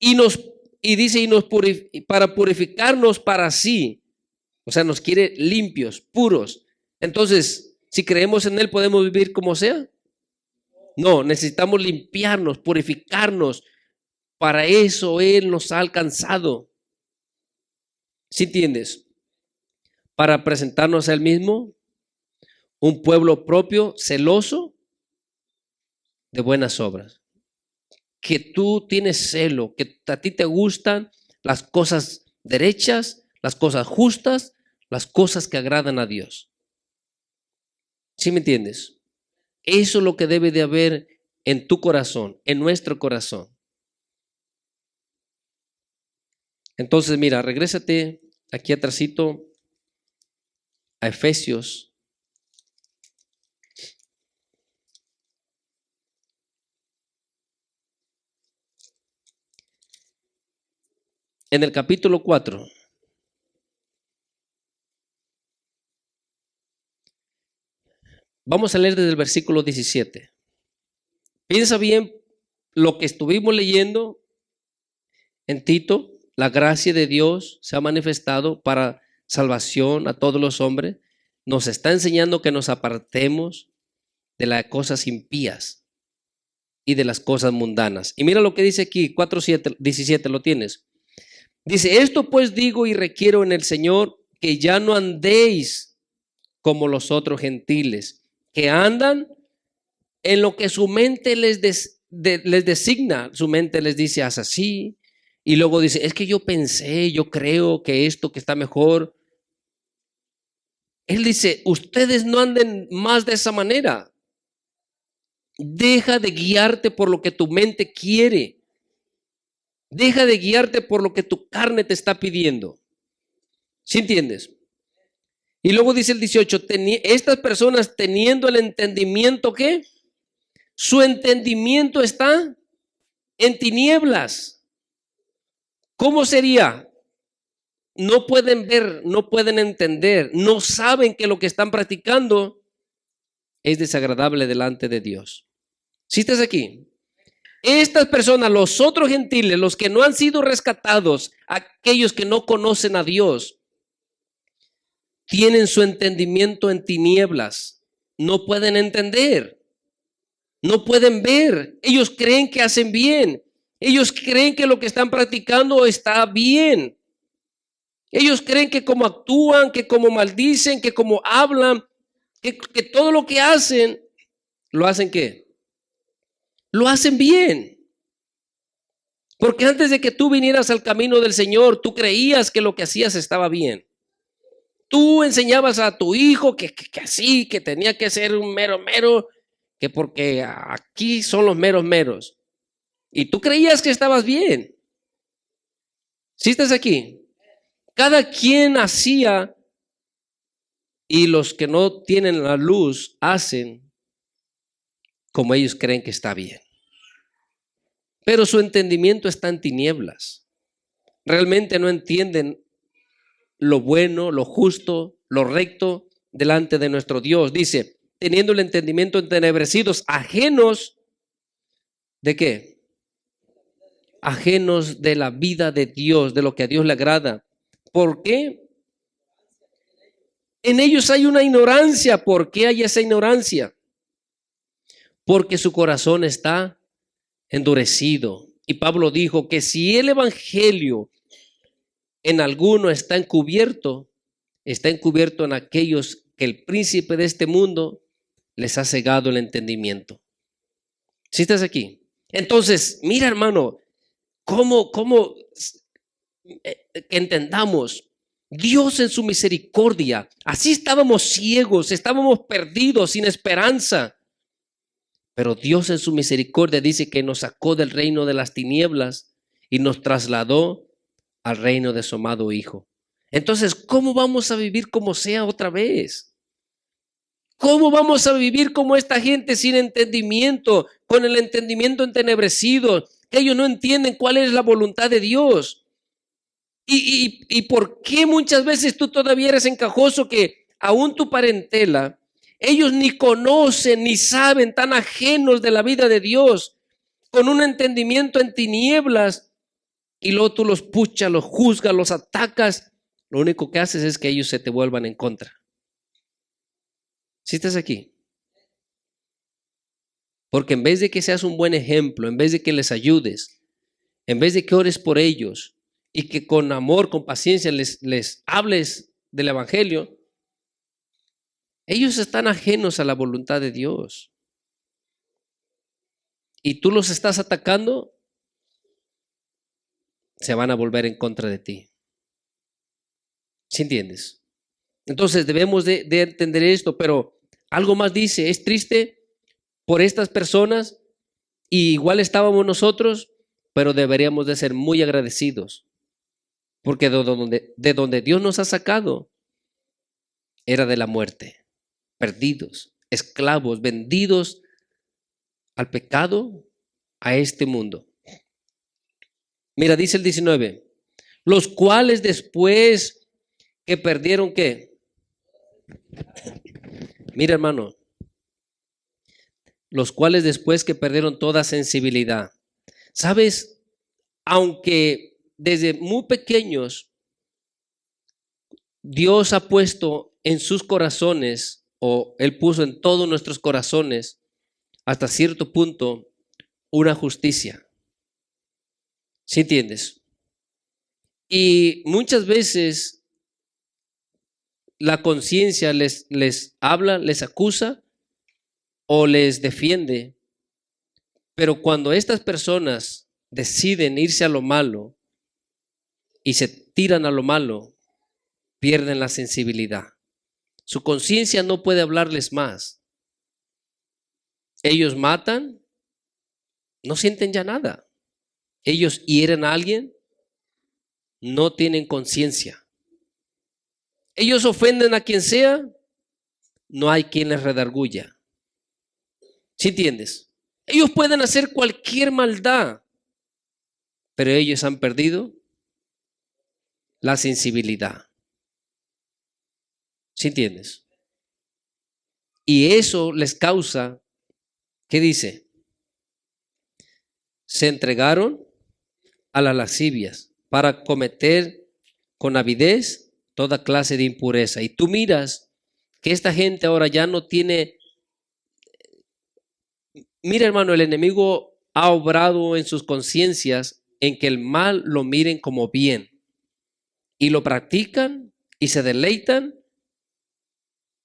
Y dice, para purificarnos para sí. O sea, nos quiere limpios, puros. Entonces, si creemos en Él, ¿podemos vivir como sea? No, necesitamos limpiarnos, purificarnos. Para eso Él nos ha alcanzado. ¿Sí entiendes? Para presentarnos a Él mismo, un pueblo propio, celoso de buenas obras. Que tú tienes celo, que a ti te gustan las cosas derechas, las cosas justas, las cosas que agradan a Dios. ¿Sí me entiendes? Eso es lo que debe de haber en tu corazón, en nuestro corazón. Entonces, mira, regrésate aquí atrásito a Efesios. En el capítulo 4. Vamos a leer desde el versículo 17. Piensa bien lo que estuvimos leyendo en Tito. La gracia de Dios se ha manifestado para salvación a todos los hombres. Nos está enseñando que nos apartemos de las cosas impías y de las cosas mundanas. Y mira lo que dice aquí, 4:17, lo tienes. Dice, esto pues digo y requiero en el Señor que ya no andéis como los otros gentiles, que andan en lo que su mente les designa. Su mente les dice, haz así. Y luego dice, es que yo pensé, yo creo que esto que está mejor. Él dice, ustedes no anden más de esa manera. Deja de guiarte por lo que tu mente quiere. Deja de guiarte por lo que tu carne te está pidiendo. ¿Sí entiendes? Y luego dice el 18, estas personas teniendo el entendimiento, ¿qué? Su entendimiento está en tinieblas. ¿Cómo sería? No pueden ver, no pueden entender, no saben que lo que están practicando es desagradable delante de Dios. ¿Sí estás aquí? Estas personas, los otros gentiles, los que no han sido rescatados, aquellos que no conocen a Dios, tienen su entendimiento en tinieblas. No pueden entender, no pueden ver. Ellos creen que hacen bien. Ellos creen que lo que están practicando está bien. Ellos creen que como actúan, que como maldicen, que como hablan, que todo lo que hacen, ¿lo hacen qué? Lo hacen bien. Porque antes de que tú vinieras al camino del Señor, tú creías que lo que hacías estaba bien. Tú enseñabas a tu hijo que así, que tenía que ser un mero, que porque aquí son los meros. Y tú creías que estabas bien. ¿Sí estás aquí? Cada quien hacía y los que no tienen la luz hacen como ellos creen que está bien. Pero su entendimiento está en tinieblas. realmente no entienden lo bueno, lo justo, lo recto delante de nuestro Dios. Dice, teniendo el entendimiento entenebrecidos, ajenos ¿de qué? Ajenos de la vida de Dios, de lo que a Dios le agrada. ¿Por qué? En ellos hay una ignorancia. ¿Por qué hay esa ignorancia? Porque su corazón está endurecido. Y Pablo dijo que si el evangelio en alguno está encubierto en aquellos que el príncipe de este mundo les ha cegado el entendimiento. ¿Sí estás aquí? Entonces, mira, hermano, cómo entendamos, Dios en su misericordia, así estábamos ciegos, estábamos perdidos, sin esperanza, pero Dios en su misericordia dice que nos sacó del reino de las tinieblas y nos trasladó al reino de su amado Hijo. Entonces, ¿cómo vamos a vivir como sea otra vez? ¿Cómo vamos a vivir como esta gente sin entendimiento, con el entendimiento entenebrecido, que ellos no entienden cuál es la voluntad de Dios? ¿Y por qué muchas veces tú todavía eres encajoso que aún tu parentela, ellos ni conocen ni saben, tan ajenos de la vida de Dios, con un entendimiento en tinieblas, y luego tú los puchas, los juzgas, los atacas? Lo único que haces es que ellos se te vuelvan en contra. ¿Sí estás aquí? Porque en vez de que seas un buen ejemplo, en vez de que les ayudes, en vez de que ores por ellos y que con amor, con paciencia les hables del evangelio, ellos están ajenos a la voluntad de Dios. Y tú los estás atacando, se van a volver en contra de ti. ¿Sí entiendes? Entonces debemos de entender esto, pero algo más dice, es triste por estas personas, y igual estábamos nosotros, pero deberíamos de ser muy agradecidos, porque de donde Dios nos ha sacado era de la muerte, perdidos, esclavos, vendidos al pecado, a este mundo. Mira, dice el 19, los cuales después que perdieron, ¿qué? Mira, hermano, los cuales después que perdieron toda sensibilidad. ¿Sabes? Aunque desde muy pequeños Dios ha puesto en sus corazones, o Él puso en todos nuestros corazones, hasta cierto punto, una justicia. ¿Sí entiendes? Y muchas veces la conciencia les habla, les acusa o les defiende, pero cuando estas personas deciden irse a lo malo y se tiran a lo malo, pierden la sensibilidad. Su conciencia no puede hablarles más. Ellos matan, no sienten ya nada. Ellos hieren a alguien, no tienen conciencia. Ellos ofenden a quien sea, no hay quien les redarguya. ¿Sí entiendes? Ellos pueden hacer cualquier maldad, pero ellos han perdido la sensibilidad. ¿Sí entiendes? Y eso les causa, ¿qué dice? Se entregaron a las lascivias para cometer con avidez toda clase de impureza. Y tú miras que esta gente ahora ya no tiene. Mira, hermano, el enemigo ha obrado en sus conciencias en que el mal lo miren como bien y lo practican y se deleitan.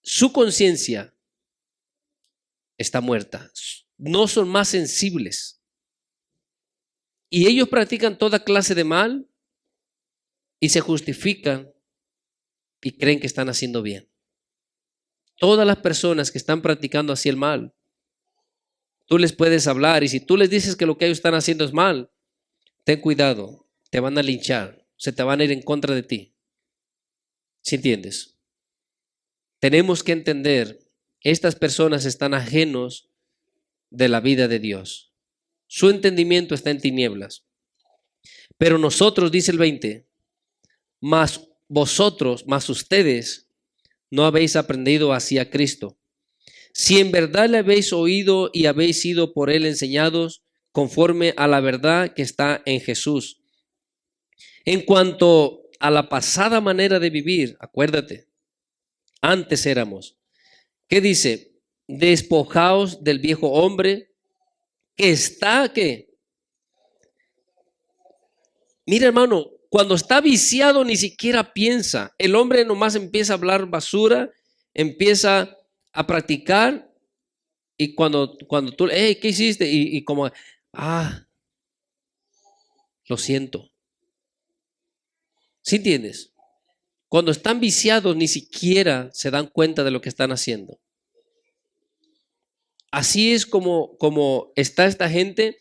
Su conciencia está muerta. No son más sensibles. Y ellos practican toda clase de mal y se justifican y creen que están haciendo bien. Todas las personas que están practicando así el mal, tú les puedes hablar, y si tú les dices que lo que ellos están haciendo es mal, ten cuidado, te van a linchar, se te van a ir en contra de ti. ¿Sí entiendes? Tenemos que entender, estas personas están ajenos de la vida de Dios. Su entendimiento está en tinieblas. Pero nosotros, dice el 20, más vosotros, más ustedes, no habéis aprendido así a Cristo. Si en verdad le habéis oído y habéis sido por él enseñados conforme a la verdad que está en Jesús. En cuanto a la pasada manera de vivir, acuérdate, antes éramos. ¿Qué dice? Despojaos del viejo hombre que está, ¿qué? Mira, hermano, cuando está viciado ni siquiera piensa. El hombre nomás empieza a hablar basura, empieza a practicar y cuando tú, hey, ¿qué hiciste? Y como, lo siento. ¿Sí entiendes? Cuando están viciados ni siquiera se dan cuenta de lo que están haciendo. Así es como está esta gente,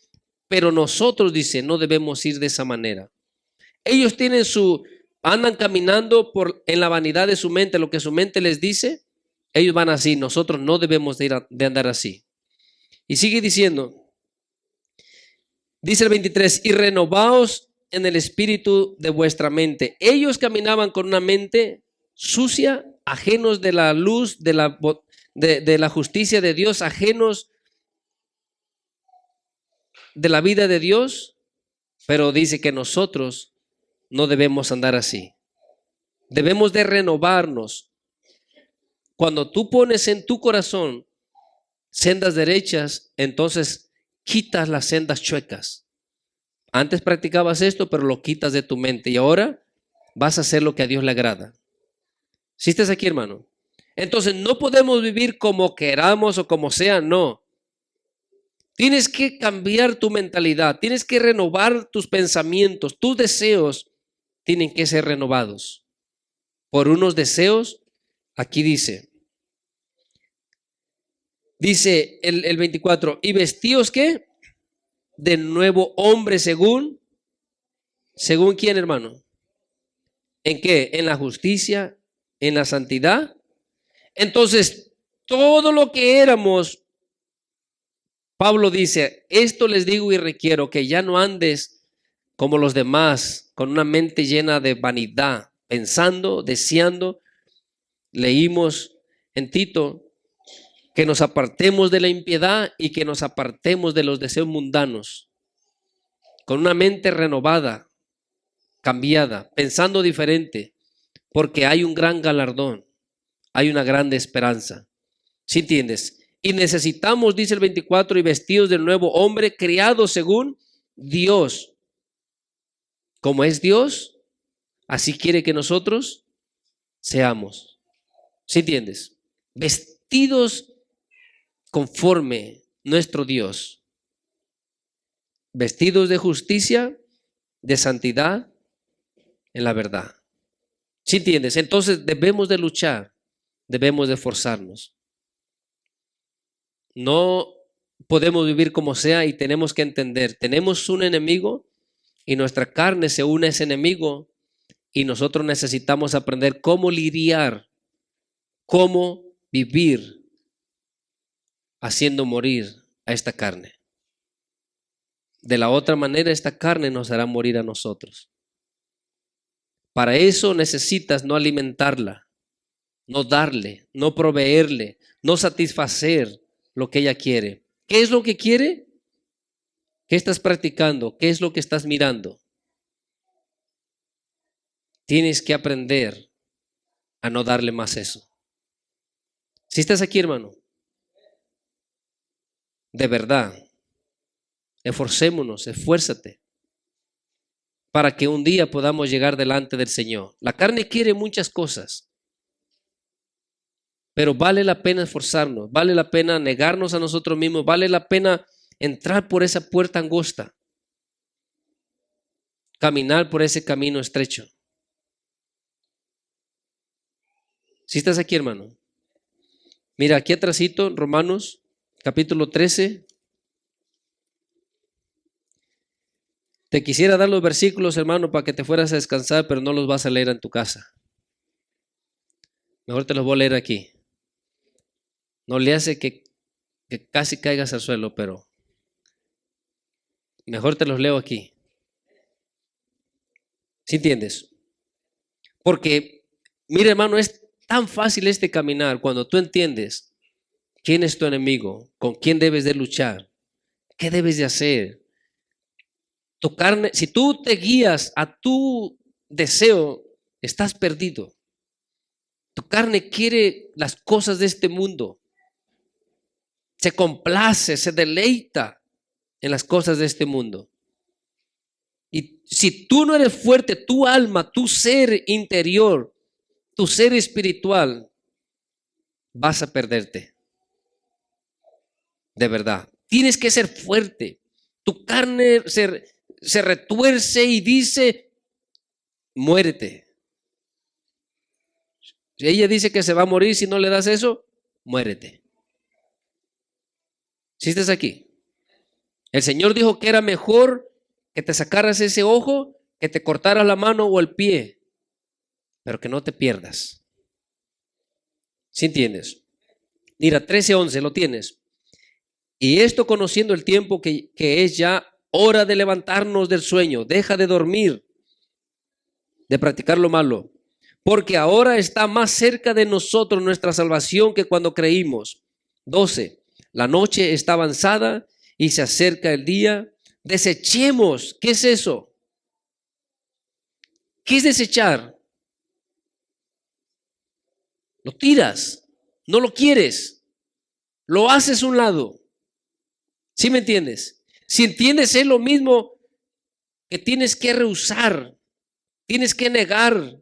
pero nosotros, dice, no debemos ir de esa manera. Ellos andan caminando en la vanidad de su mente, lo que su mente les dice, ellos van así, nosotros no debemos de andar así. Y sigue diciendo, dice el 23, y renovaos en el espíritu de vuestra mente. Ellos caminaban con una mente sucia, ajenos de la luz, de la justicia de Dios, ajenos de la vida de Dios, pero dice que nosotros no debemos andar así. Debemos de renovarnos. Cuando tú pones en tu corazón sendas derechas, entonces quitas las sendas chuecas. Antes practicabas esto, pero lo quitas de tu mente y ahora vas a hacer lo que a Dios le agrada. ¿Sí estás aquí, hermano? Entonces no podemos vivir como queramos o como sea, no. Tienes que cambiar tu mentalidad, tienes que renovar tus pensamientos, tus deseos tienen que ser renovados. Por unos deseos, aquí dice el 24, y vestíos ¿qué? De nuevo hombre ¿según quién, hermano? ¿En qué? En la justicia, en la santidad. Entonces, todo lo que éramos, Pablo dice, esto les digo y requiero que ya no andes como los demás, con una mente llena de vanidad, pensando, deseando. Leímos en Tito que nos apartemos de la impiedad y que nos apartemos de los deseos mundanos, con una mente renovada, cambiada, pensando diferente, porque hay un gran galardón, hay una grande esperanza. ¿Sí entiendes? Y necesitamos, dice el 24, y vestidos del nuevo hombre, creado según Dios. Como es Dios, así quiere que nosotros seamos. ¿Sí entiendes? Vestidos conforme nuestro Dios. Vestidos de justicia, de santidad, en la verdad. ¿Sí entiendes? Entonces debemos de luchar, debemos de esforzarnos. No podemos vivir como sea y tenemos que entender, tenemos un enemigo y nuestra carne se une a ese enemigo y nosotros necesitamos aprender cómo lidiar, cómo vivir haciendo morir a esta carne. De la otra manera, esta carne nos hará morir a nosotros. Para eso necesitas no alimentarla, no darle, no proveerle, no satisfacer lo que ella quiere. ¿Qué es lo que quiere? ¿Qué estás practicando? ¿Qué es lo que estás mirando? Tienes que aprender a no darle más eso. Si estás aquí, hermano, de verdad, esforcémonos, esfuérzate para que un día podamos llegar delante del Señor. La carne quiere muchas cosas, pero vale la pena esforzarnos, vale la pena negarnos a nosotros mismos, vale la pena entrar por esa puerta angosta, caminar por ese camino estrecho. Si estás aquí, hermano, mira aquí atrásito, Romanos capítulo 13. Te quisiera dar los versículos, hermano, para que te fueras a descansar, pero no los vas a leer en tu casa. Mejor te los voy a leer aquí. No le hace que casi caigas al suelo, pero mejor te los leo aquí. ¿Sí entiendes? Porque, mira hermano, es tan fácil este caminar cuando tú entiendes quién es tu enemigo, con quién debes de luchar, qué debes de hacer. Tu carne, si tú te guías a tu deseo, estás perdido. Tu carne quiere las cosas de este mundo. Se complace, se deleita en las cosas de este mundo. Y si tú no eres fuerte, tu alma, tu ser interior, tu ser espiritual, vas a perderte. De verdad. Tienes que ser fuerte. Tu carne se retuerce y dice, muérete. Si ella dice que se va a morir si no le das eso, muérete. ¿Sí estás aquí? El Señor dijo que era mejor que te sacaras ese ojo, que te cortaras la mano o el pie, pero que no te pierdas. ¿Sí entiendes? Mira, 13:11, lo tienes. Y esto conociendo el tiempo que es ya hora de levantarnos del sueño, deja de dormir, de practicar lo malo, porque ahora está más cerca de nosotros nuestra salvación que cuando creímos. 12. La noche está avanzada y se acerca el día. Desechemos. ¿Qué es eso? ¿Qué es desechar? Lo tiras, no lo quieres, lo haces a un lado. ¿Sí me entiendes? Si entiendes, es lo mismo que tienes que rehusar, tienes que negar,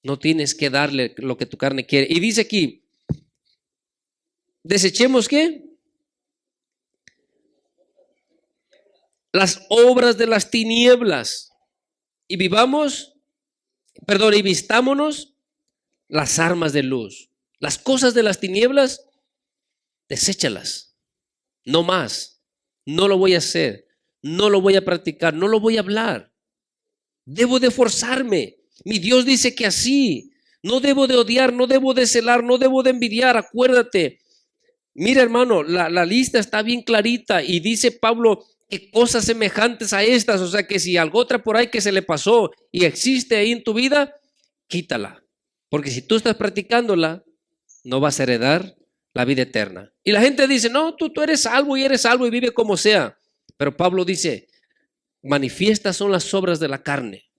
no tienes que darle lo que tu carne quiere. Y dice aquí, desechemos ¿qué? Las obras de las tinieblas y y vistámonos las armas de luz. Las cosas de las tinieblas, deséchalas. No más. No lo voy a hacer. No lo voy a practicar. No lo voy a hablar. Debo de forzarme. Mi Dios dice que así. No debo de odiar, no debo de celar, no debo de envidiar. Acuérdate. Mira, hermano, la lista está bien clarita y dice Pablo que cosas semejantes a estas, o sea que si algo otra por ahí que se le pasó y existe ahí en tu vida, quítala. Porque si tú estás practicándola, no vas a heredar la vida eterna. Y la gente dice, no, tú eres salvo y vive como sea. Pero Pablo dice, manifiestas son las obras de la carne.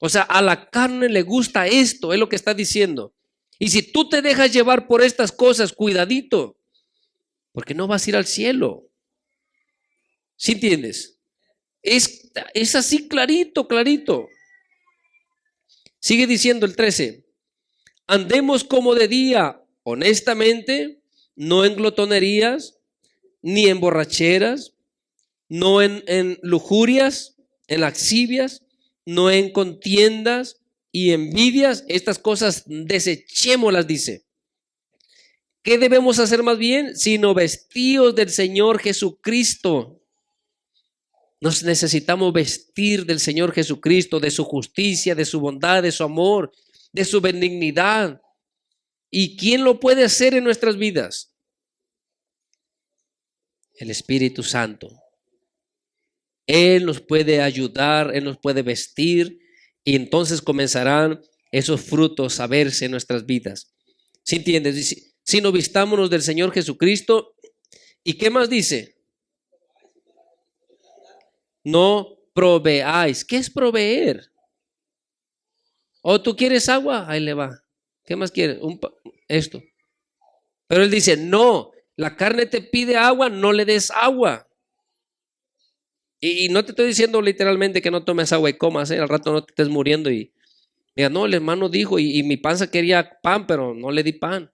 O sea, a la carne le gusta esto, es lo que está diciendo. Y si tú te dejas llevar por estas cosas, cuidadito, porque no vas a ir al cielo. ¿Sí entiendes? Es así clarito, clarito. Sigue diciendo el 13. Andemos como de día, honestamente, no en glotonerías, ni en borracheras, no en lujurias, en lascivias, no en contiendas y envidias. Estas cosas desechémoslas, dice. ¿Qué debemos hacer más bien? Sino vestidos del Señor Jesucristo. Nos necesitamos vestir del Señor Jesucristo, de su justicia, de su bondad, de su amor, de su benignidad. ¿Y quién lo puede hacer en nuestras vidas? El Espíritu Santo. Él nos puede ayudar, Él nos puede vestir y entonces comenzarán esos frutos a verse en nuestras vidas. ¿Sí entiendes? Si no vistámonos del Señor Jesucristo. ¿Y qué más dice? No proveáis. ¿Qué es proveer? ¿O tú quieres agua? Ahí le va. ¿Qué más quieres? Esto. Pero él dice, no, la carne te pide agua, no le des agua. Y no te estoy diciendo literalmente que no tomes agua y comas, al rato no te estés muriendo y mira, no, el hermano dijo y mi panza quería pan, pero no le di pan.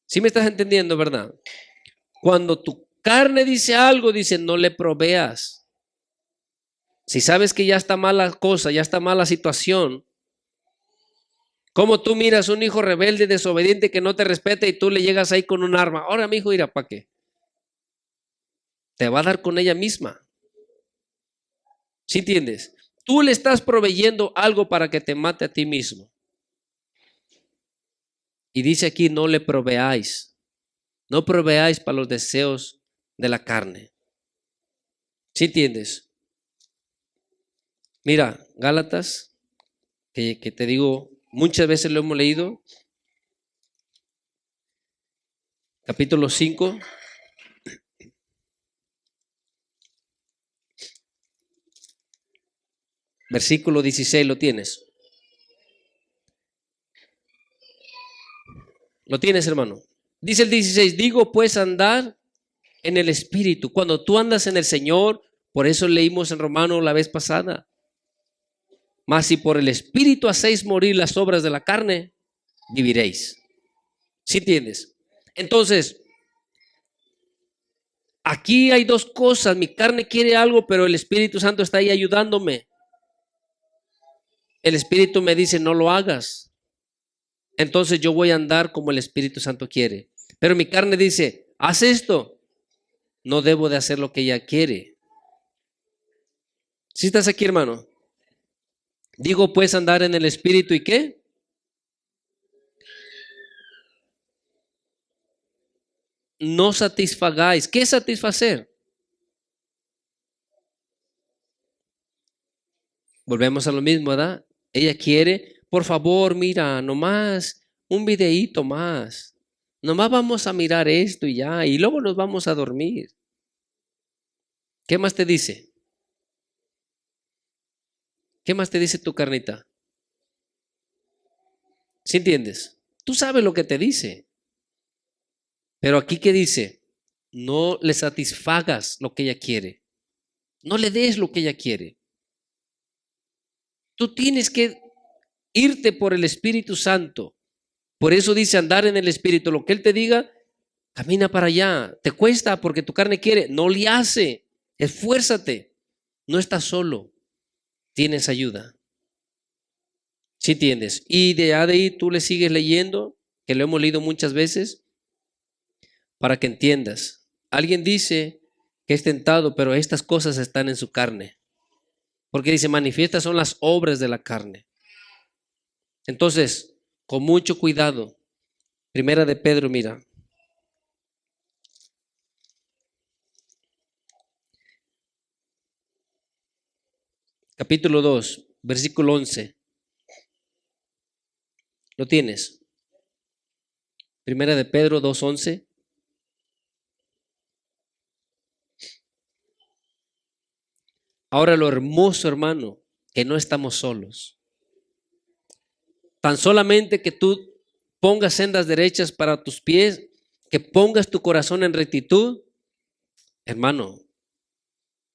¿Sí me estás entendiendo, verdad? Cuando tu carne dice algo, dice no le proveas. Si sabes que ya está mala cosa, ya está mala situación, como tú miras un hijo rebelde, desobediente que no te respeta y tú le llegas ahí con un arma, ahora mi hijo irá para qué, te va a dar con ella misma. ¿Sí entiendes? Tú le estás proveyendo algo para que te mate a ti mismo. Y dice aquí, no le proveáis. No proveáis para los deseos de la carne. ¿Sí entiendes? Mira, Gálatas, que te digo, muchas veces lo hemos leído, capítulo 5, versículo 16, ¿lo tienes? ¿Lo tienes, hermano? Dice el 16, digo pues andar en el Espíritu. Cuando tú andas en el Señor, por eso leímos en Romanos la vez pasada, mas si por el Espíritu hacéis morir las obras de la carne, viviréis. ¿Sí entiendes? Entonces, aquí hay dos cosas. Mi carne quiere algo, pero el Espíritu Santo está ahí ayudándome. El Espíritu me dice, no lo hagas. Entonces yo voy a andar como el Espíritu Santo quiere. Pero mi carne dice, haz esto. No debo de hacer lo que ella quiere. ¿Sí estás aquí, hermano? Digo pues andar en el Espíritu ¿y qué? No satisfagáis. ¿Qué es satisfacer? Volvemos a lo mismo, ¿verdad? Ella quiere, por favor, mira, nomás un videíto más. Nomás vamos a mirar esto y ya, y luego nos vamos a dormir. ¿Qué más te dice? ¿Qué más te dice tu carnita? ¿Sí entiendes? Tú sabes lo que te dice. Pero aquí, ¿qué dice? No le satisfagas lo que ella quiere. No le des lo que ella quiere. Tú tienes que irte por el Espíritu Santo. Por eso dice andar en el Espíritu. Lo que Él te diga, camina para allá. Te cuesta porque tu carne quiere. No le hace. Esfuérzate. No estás solo. Tienes ayuda. ¿Sí entiendes? Y de ahí tú le sigues leyendo, que lo hemos leído muchas veces, para que entiendas. Alguien dice que es tentado, pero estas cosas están en su carne. Porque dice, manifiestas son las obras de la carne. Entonces, con mucho cuidado. Primera de Pedro, mira. Capítulo 2, versículo 11. ¿Lo tienes? Primera de Pedro 2:11. Ahora lo hermoso, hermano, que no estamos solos. Tan solamente que tú pongas sendas derechas para tus pies, que pongas tu corazón en rectitud, hermano,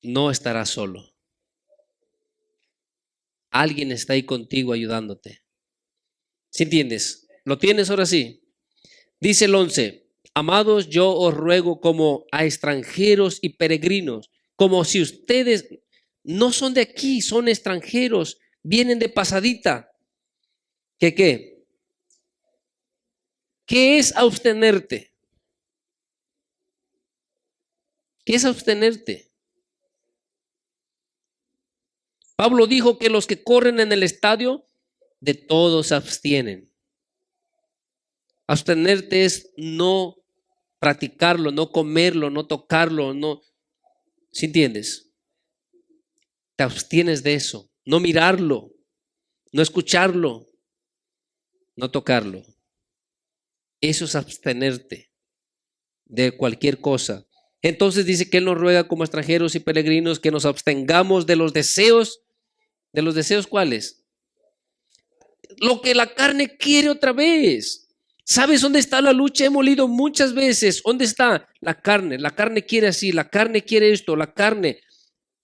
no estarás solo. Alguien está ahí contigo ayudándote. ¿Sí entiendes? ¿Lo tienes ahora sí? Dice el 11, amados, yo os ruego como a extranjeros y peregrinos, como si ustedes no son de aquí, son extranjeros, vienen de pasadita. ¿Qué qué? ¿Qué es abstenerte? ¿Qué es abstenerte? Pablo dijo que los que corren en el estadio, de todos se abstienen. Abstenerte es no practicarlo, no comerlo, no tocarlo, no. ¿Sí entiendes? Te abstienes de eso, no mirarlo, no escucharlo, no tocarlo. Eso es abstenerte de cualquier cosa. Entonces dice que Él nos ruega como extranjeros y peregrinos que nos abstengamos de los deseos. ¿De los deseos cuáles? Lo que la carne quiere otra vez. ¿Sabes dónde está la lucha? Hemos leído muchas veces. ¿Dónde está la carne? La carne quiere así, la carne quiere esto, la carne.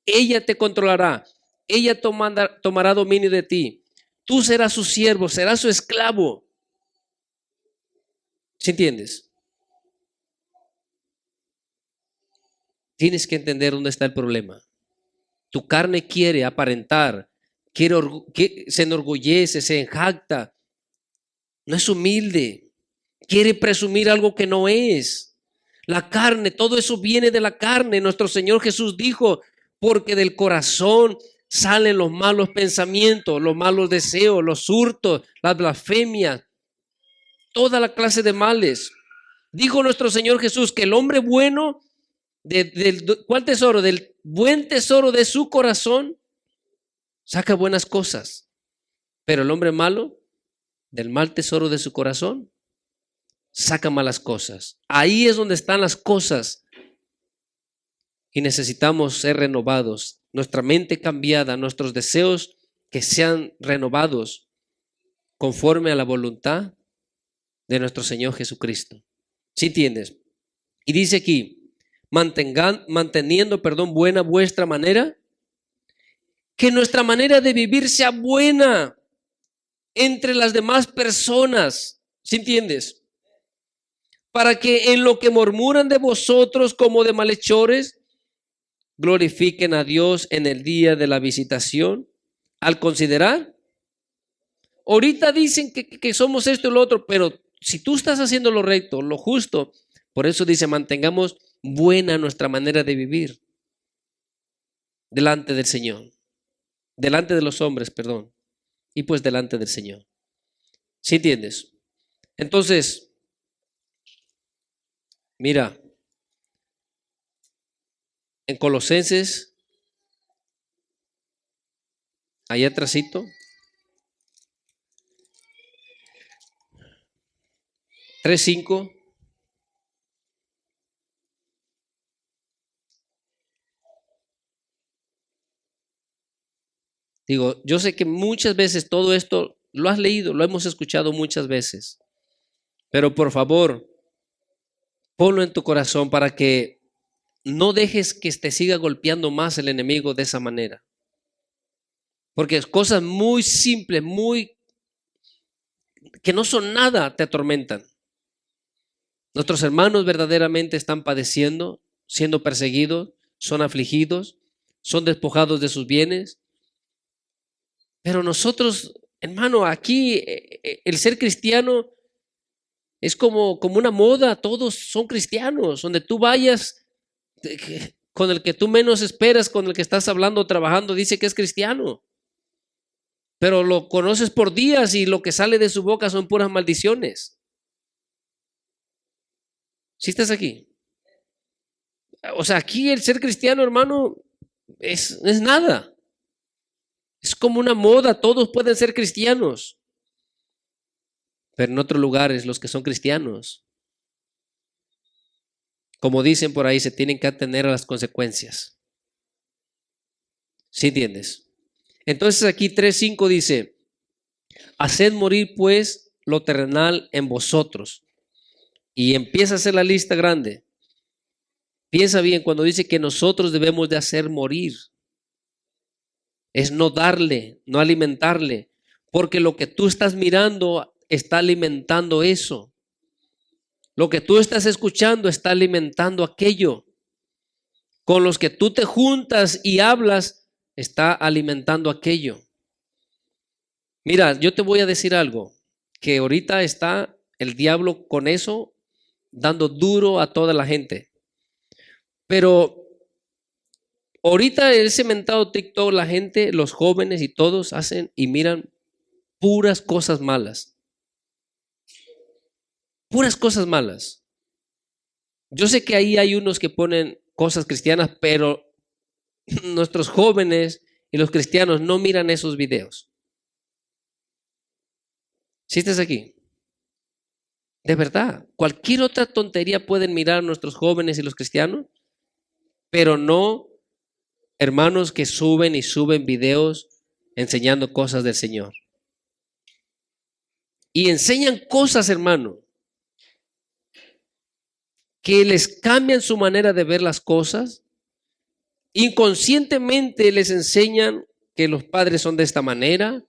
Ella te controlará. Ella tomará dominio de ti. Tú serás su siervo, serás su esclavo. ¿Sí entiendes? Tienes que entender dónde está el problema. Tu carne quiere aparentar, se enorgullece, se enjacta, no es humilde, quiere presumir algo que no es. La carne, todo eso viene de la carne. Nuestro Señor Jesús dijo, porque del corazón salen los malos pensamientos, los malos deseos, los hurtos, las blasfemias, toda la clase de males. Dijo nuestro Señor Jesús que el hombre bueno, ¿cuál tesoro? Del buen tesoro de su corazón saca buenas cosas, pero el hombre malo, del mal tesoro de su corazón, saca malas cosas. Ahí es donde están las cosas y necesitamos ser renovados, nuestra mente cambiada, nuestros deseos que sean renovados conforme a la voluntad de nuestro Señor Jesucristo. ¿Sí entiendes? Y dice aquí, manteniendo, buena vuestra manera, que nuestra manera de vivir sea buena entre las demás personas. ¿Sí entiendes? Para que en lo que murmuran de vosotros como de malhechores, glorifiquen a Dios en el día de la visitación. Al considerar, ahorita dicen que somos esto y lo otro, pero si tú estás haciendo lo recto, lo justo, por eso dice, mantengamos buena nuestra manera de vivir delante del Señor, delante de los hombres, y pues delante del Señor. ¿Sí entiendes? Entonces, mira, en Colosenses, allá atrásito, 3:5. Digo, yo sé que muchas veces todo esto lo has leído, lo hemos escuchado muchas veces, pero por favor, ponlo en tu corazón para que no dejes que te siga golpeando más el enemigo de esa manera. Porque cosas muy simples, que no son nada, te atormentan. Nuestros hermanos verdaderamente están padeciendo, siendo perseguidos, son afligidos, son despojados de sus bienes. Pero nosotros, hermano, aquí el ser cristiano es como una moda, todos son cristianos, donde tú vayas, con el que tú menos esperas, con el que estás hablando, trabajando, dice que es cristiano. Pero lo conoces por días y lo que sale de su boca son puras maldiciones. ¿Sí estás aquí? O sea, aquí el ser cristiano, hermano, es nada. Es como una moda, todos pueden ser cristianos. Pero en otros lugares, los que son cristianos, como dicen por ahí, se tienen que atener a las consecuencias. ¿Sí entiendes? Entonces aquí 3:5 dice, haced morir pues lo terrenal en vosotros. Y empieza a hacer la lista grande. Piensa bien cuando dice que nosotros debemos de hacer morir. Es no darle, no alimentarle, porque lo que tú estás mirando está alimentando eso. Lo que tú estás escuchando está alimentando aquello. Con los que tú te juntas y hablas, está alimentando aquello. Mira, yo te voy a decir algo, que ahorita está el diablo con eso, dando duro a toda la gente. Pero ahorita en ese mentado TikTok, la gente, los jóvenes y todos hacen y miran puras cosas malas. Puras cosas malas. Yo sé que ahí hay unos que ponen cosas cristianas, pero nuestros jóvenes y los cristianos no miran esos videos. ¿Sí estás aquí? De verdad, cualquier otra tontería pueden mirar nuestros jóvenes y los cristianos, pero no hermanos que suben y suben videos enseñando cosas del Señor. Y enseñan cosas, hermano, que les cambian su manera de ver las cosas. Inconscientemente les enseñan que los padres son de esta manera,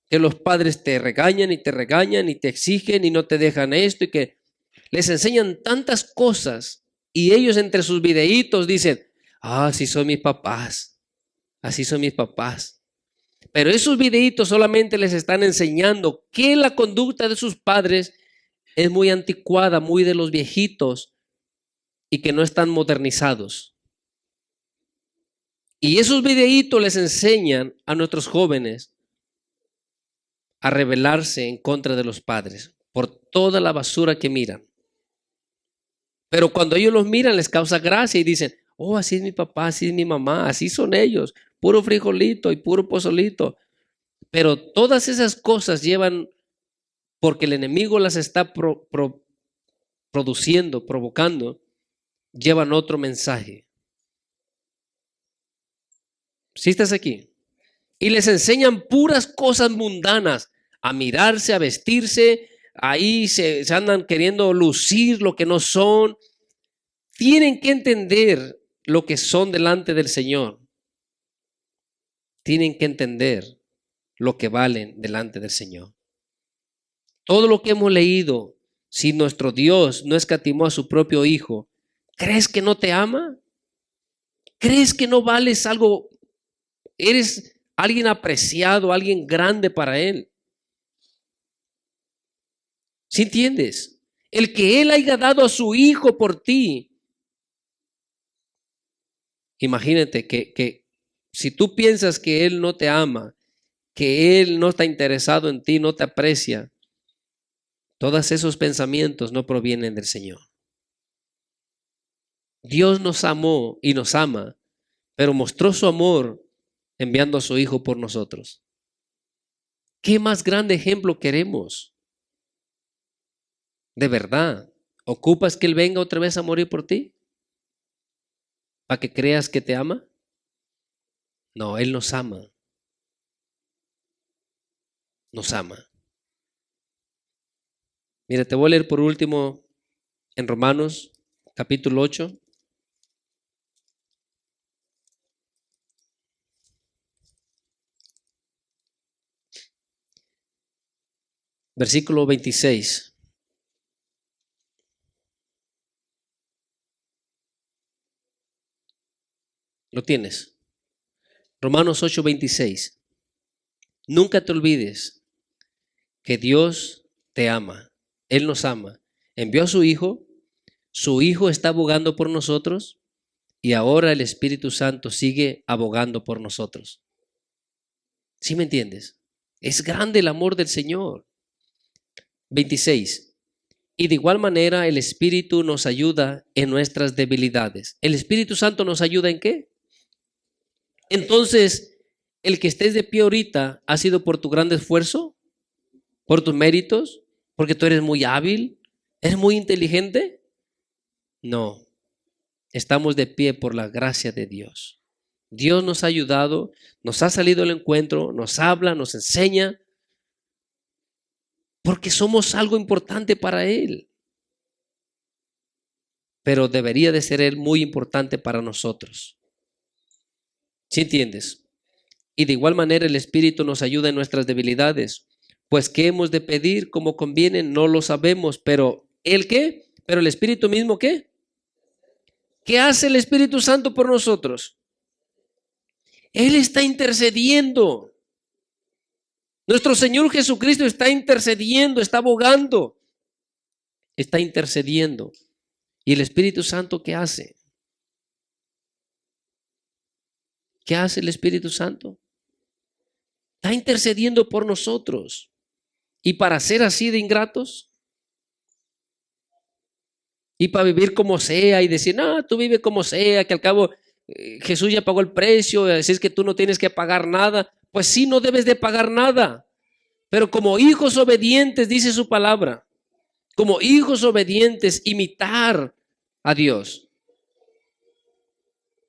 que los padres te regañan y te exigen y no te dejan esto, y que les enseñan tantas cosas y ellos entre sus videitos dicen, así son mis papás, así son mis papás. Pero esos videitos solamente les están enseñando que la conducta de sus padres es muy anticuada, muy de los viejitos y que no están modernizados. Y esos videitos les enseñan a nuestros jóvenes a rebelarse en contra de los padres por toda la basura que miran. Pero cuando ellos los miran les causa gracia y dicen, oh, así es mi papá, así es mi mamá, así son ellos. puro frijolito y puro pozolito. Pero todas esas cosas llevan, porque el enemigo las está produciendo, provocando, llevan otro mensaje. ¿Sí estás aquí? Y les enseñan puras cosas mundanas, a mirarse, a vestirse, ahí se andan queriendo lucir lo que no son. Tienen que entender lo que son delante del Señor. Tienen que entender lo que valen delante del Señor. Todo lo que hemos leído, si nuestro Dios no escatimó a su propio Hijo, ¿crees que no te ama? ¿Crees que no vales algo? ¿Eres alguien apreciado, alguien grande para Él? ¿Sí entiendes? El que Él haya dado a su Hijo por ti. Imagínate que si tú piensas que Él no te ama, que Él no está interesado en ti, no te aprecia, todos esos pensamientos no provienen del Señor. Dios nos amó y nos ama, pero mostró su amor enviando a su Hijo por nosotros. ¿Qué más grande ejemplo queremos? De verdad, ¿ocupas que Él venga otra vez a morir por ti? ¿Para que creas que te ama? No, Él nos ama. Nos ama. Mira, te voy a leer por último en Romanos capítulo 8. Versículo 26. ¿Lo tienes? Romanos 8, 26. Nunca te olvides que Dios te ama. Él nos ama. Envió a su Hijo está abogando por nosotros y ahora el Espíritu Santo sigue abogando por nosotros. ¿Sí me entiendes? Es grande el amor del Señor. 26. Y de igual manera el Espíritu nos ayuda en nuestras debilidades. ¿El Espíritu Santo nos ayuda en qué? Entonces, el que estés de pie ahorita ha sido por tu gran esfuerzo, por tus méritos, porque tú eres muy hábil, eres muy inteligente. No, estamos de pie por la gracia de Dios. Dios nos ha ayudado, nos ha salido al encuentro, nos habla, nos enseña, porque somos algo importante para Él. Pero debería de ser Él muy importante para nosotros. ¿Sí entiendes? Y de igual manera el Espíritu nos ayuda en nuestras debilidades. Pues ¿qué hemos de pedir como conviene? No lo sabemos, pero ¿el qué? ¿Pero el Espíritu mismo qué? ¿Qué hace el Espíritu Santo por nosotros? Él está intercediendo. Nuestro Señor Jesucristo está intercediendo, está abogando, está intercediendo. ¿Y el Espíritu Santo qué hace? ¿Qué hace el Espíritu Santo? Está intercediendo por nosotros. ¿Y para ser así de ingratos? ¿Y para vivir como sea y decir, no, tú vive como sea, que al cabo Jesús ya pagó el precio, así es que tú no tienes que pagar nada? Pues sí, no debes de pagar nada. Pero como hijos obedientes, dice su palabra, como hijos obedientes, imitar a Dios.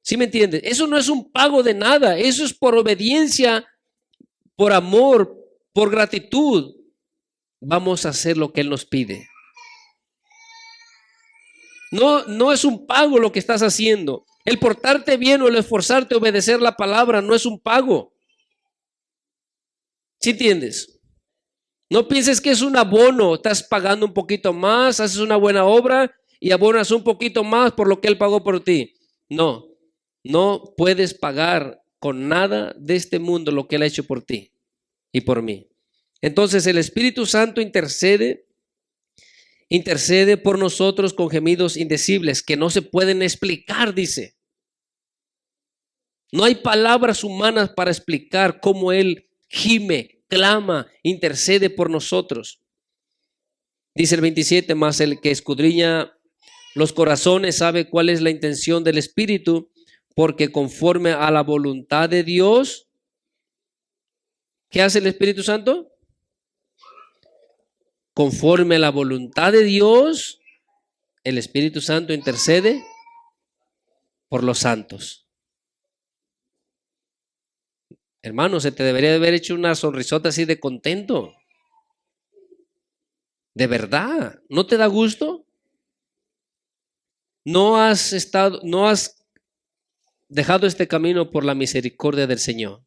¿Sí me entiendes? Eso no es un pago de nada, eso es por obediencia, por amor, por gratitud. Vamos a hacer lo que Él nos pide. No es un pago lo que estás haciendo. El portarte bien o el esforzarte a obedecer la palabra no es un pago. ¿Sí entiendes? No pienses que es un abono, estás pagando un poquito más, haces una buena obra y abonas un poquito más por lo que Él pagó por ti. No, no puedes pagar con nada de este mundo lo que Él ha hecho por ti y por mí. Entonces el Espíritu Santo intercede por nosotros con gemidos indecibles que no se pueden explicar, dice. No hay palabras humanas para explicar cómo Él gime, clama, intercede por nosotros. Dice el 27, más el que escudriña los corazones sabe cuál es la intención del Espíritu, porque conforme a la voluntad de Dios, ¿qué hace el Espíritu Santo? Conforme a la voluntad de Dios, el Espíritu Santo intercede por los santos. Hermano, se te debería de haber hecho una sonrisota así de contento. De verdad, ¿no te da gusto? No has dejado este camino por la misericordia del Señor.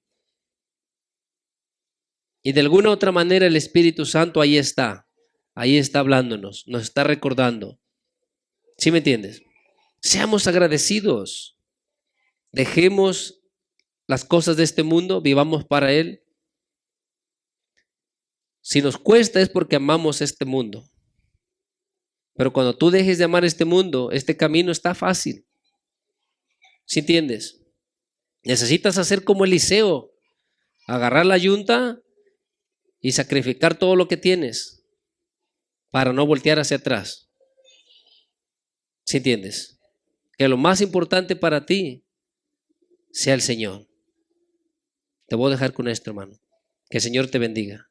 Y de alguna otra manera el Espíritu Santo ahí está hablándonos, nos está recordando. ¿Sí me entiendes? Seamos agradecidos. Dejemos las cosas de este mundo, vivamos para Él. Si nos cuesta es porque amamos este mundo. Pero cuando tú dejes de amar este mundo, este camino está fácil. ¿Sí entiendes? Necesitas hacer como Eliseo, agarrar la yunta y sacrificar todo lo que tienes para no voltear hacia atrás. ¿Sí entiendes? Que lo más importante para ti sea el Señor. Te voy a dejar con esto, hermano. Que el Señor te bendiga.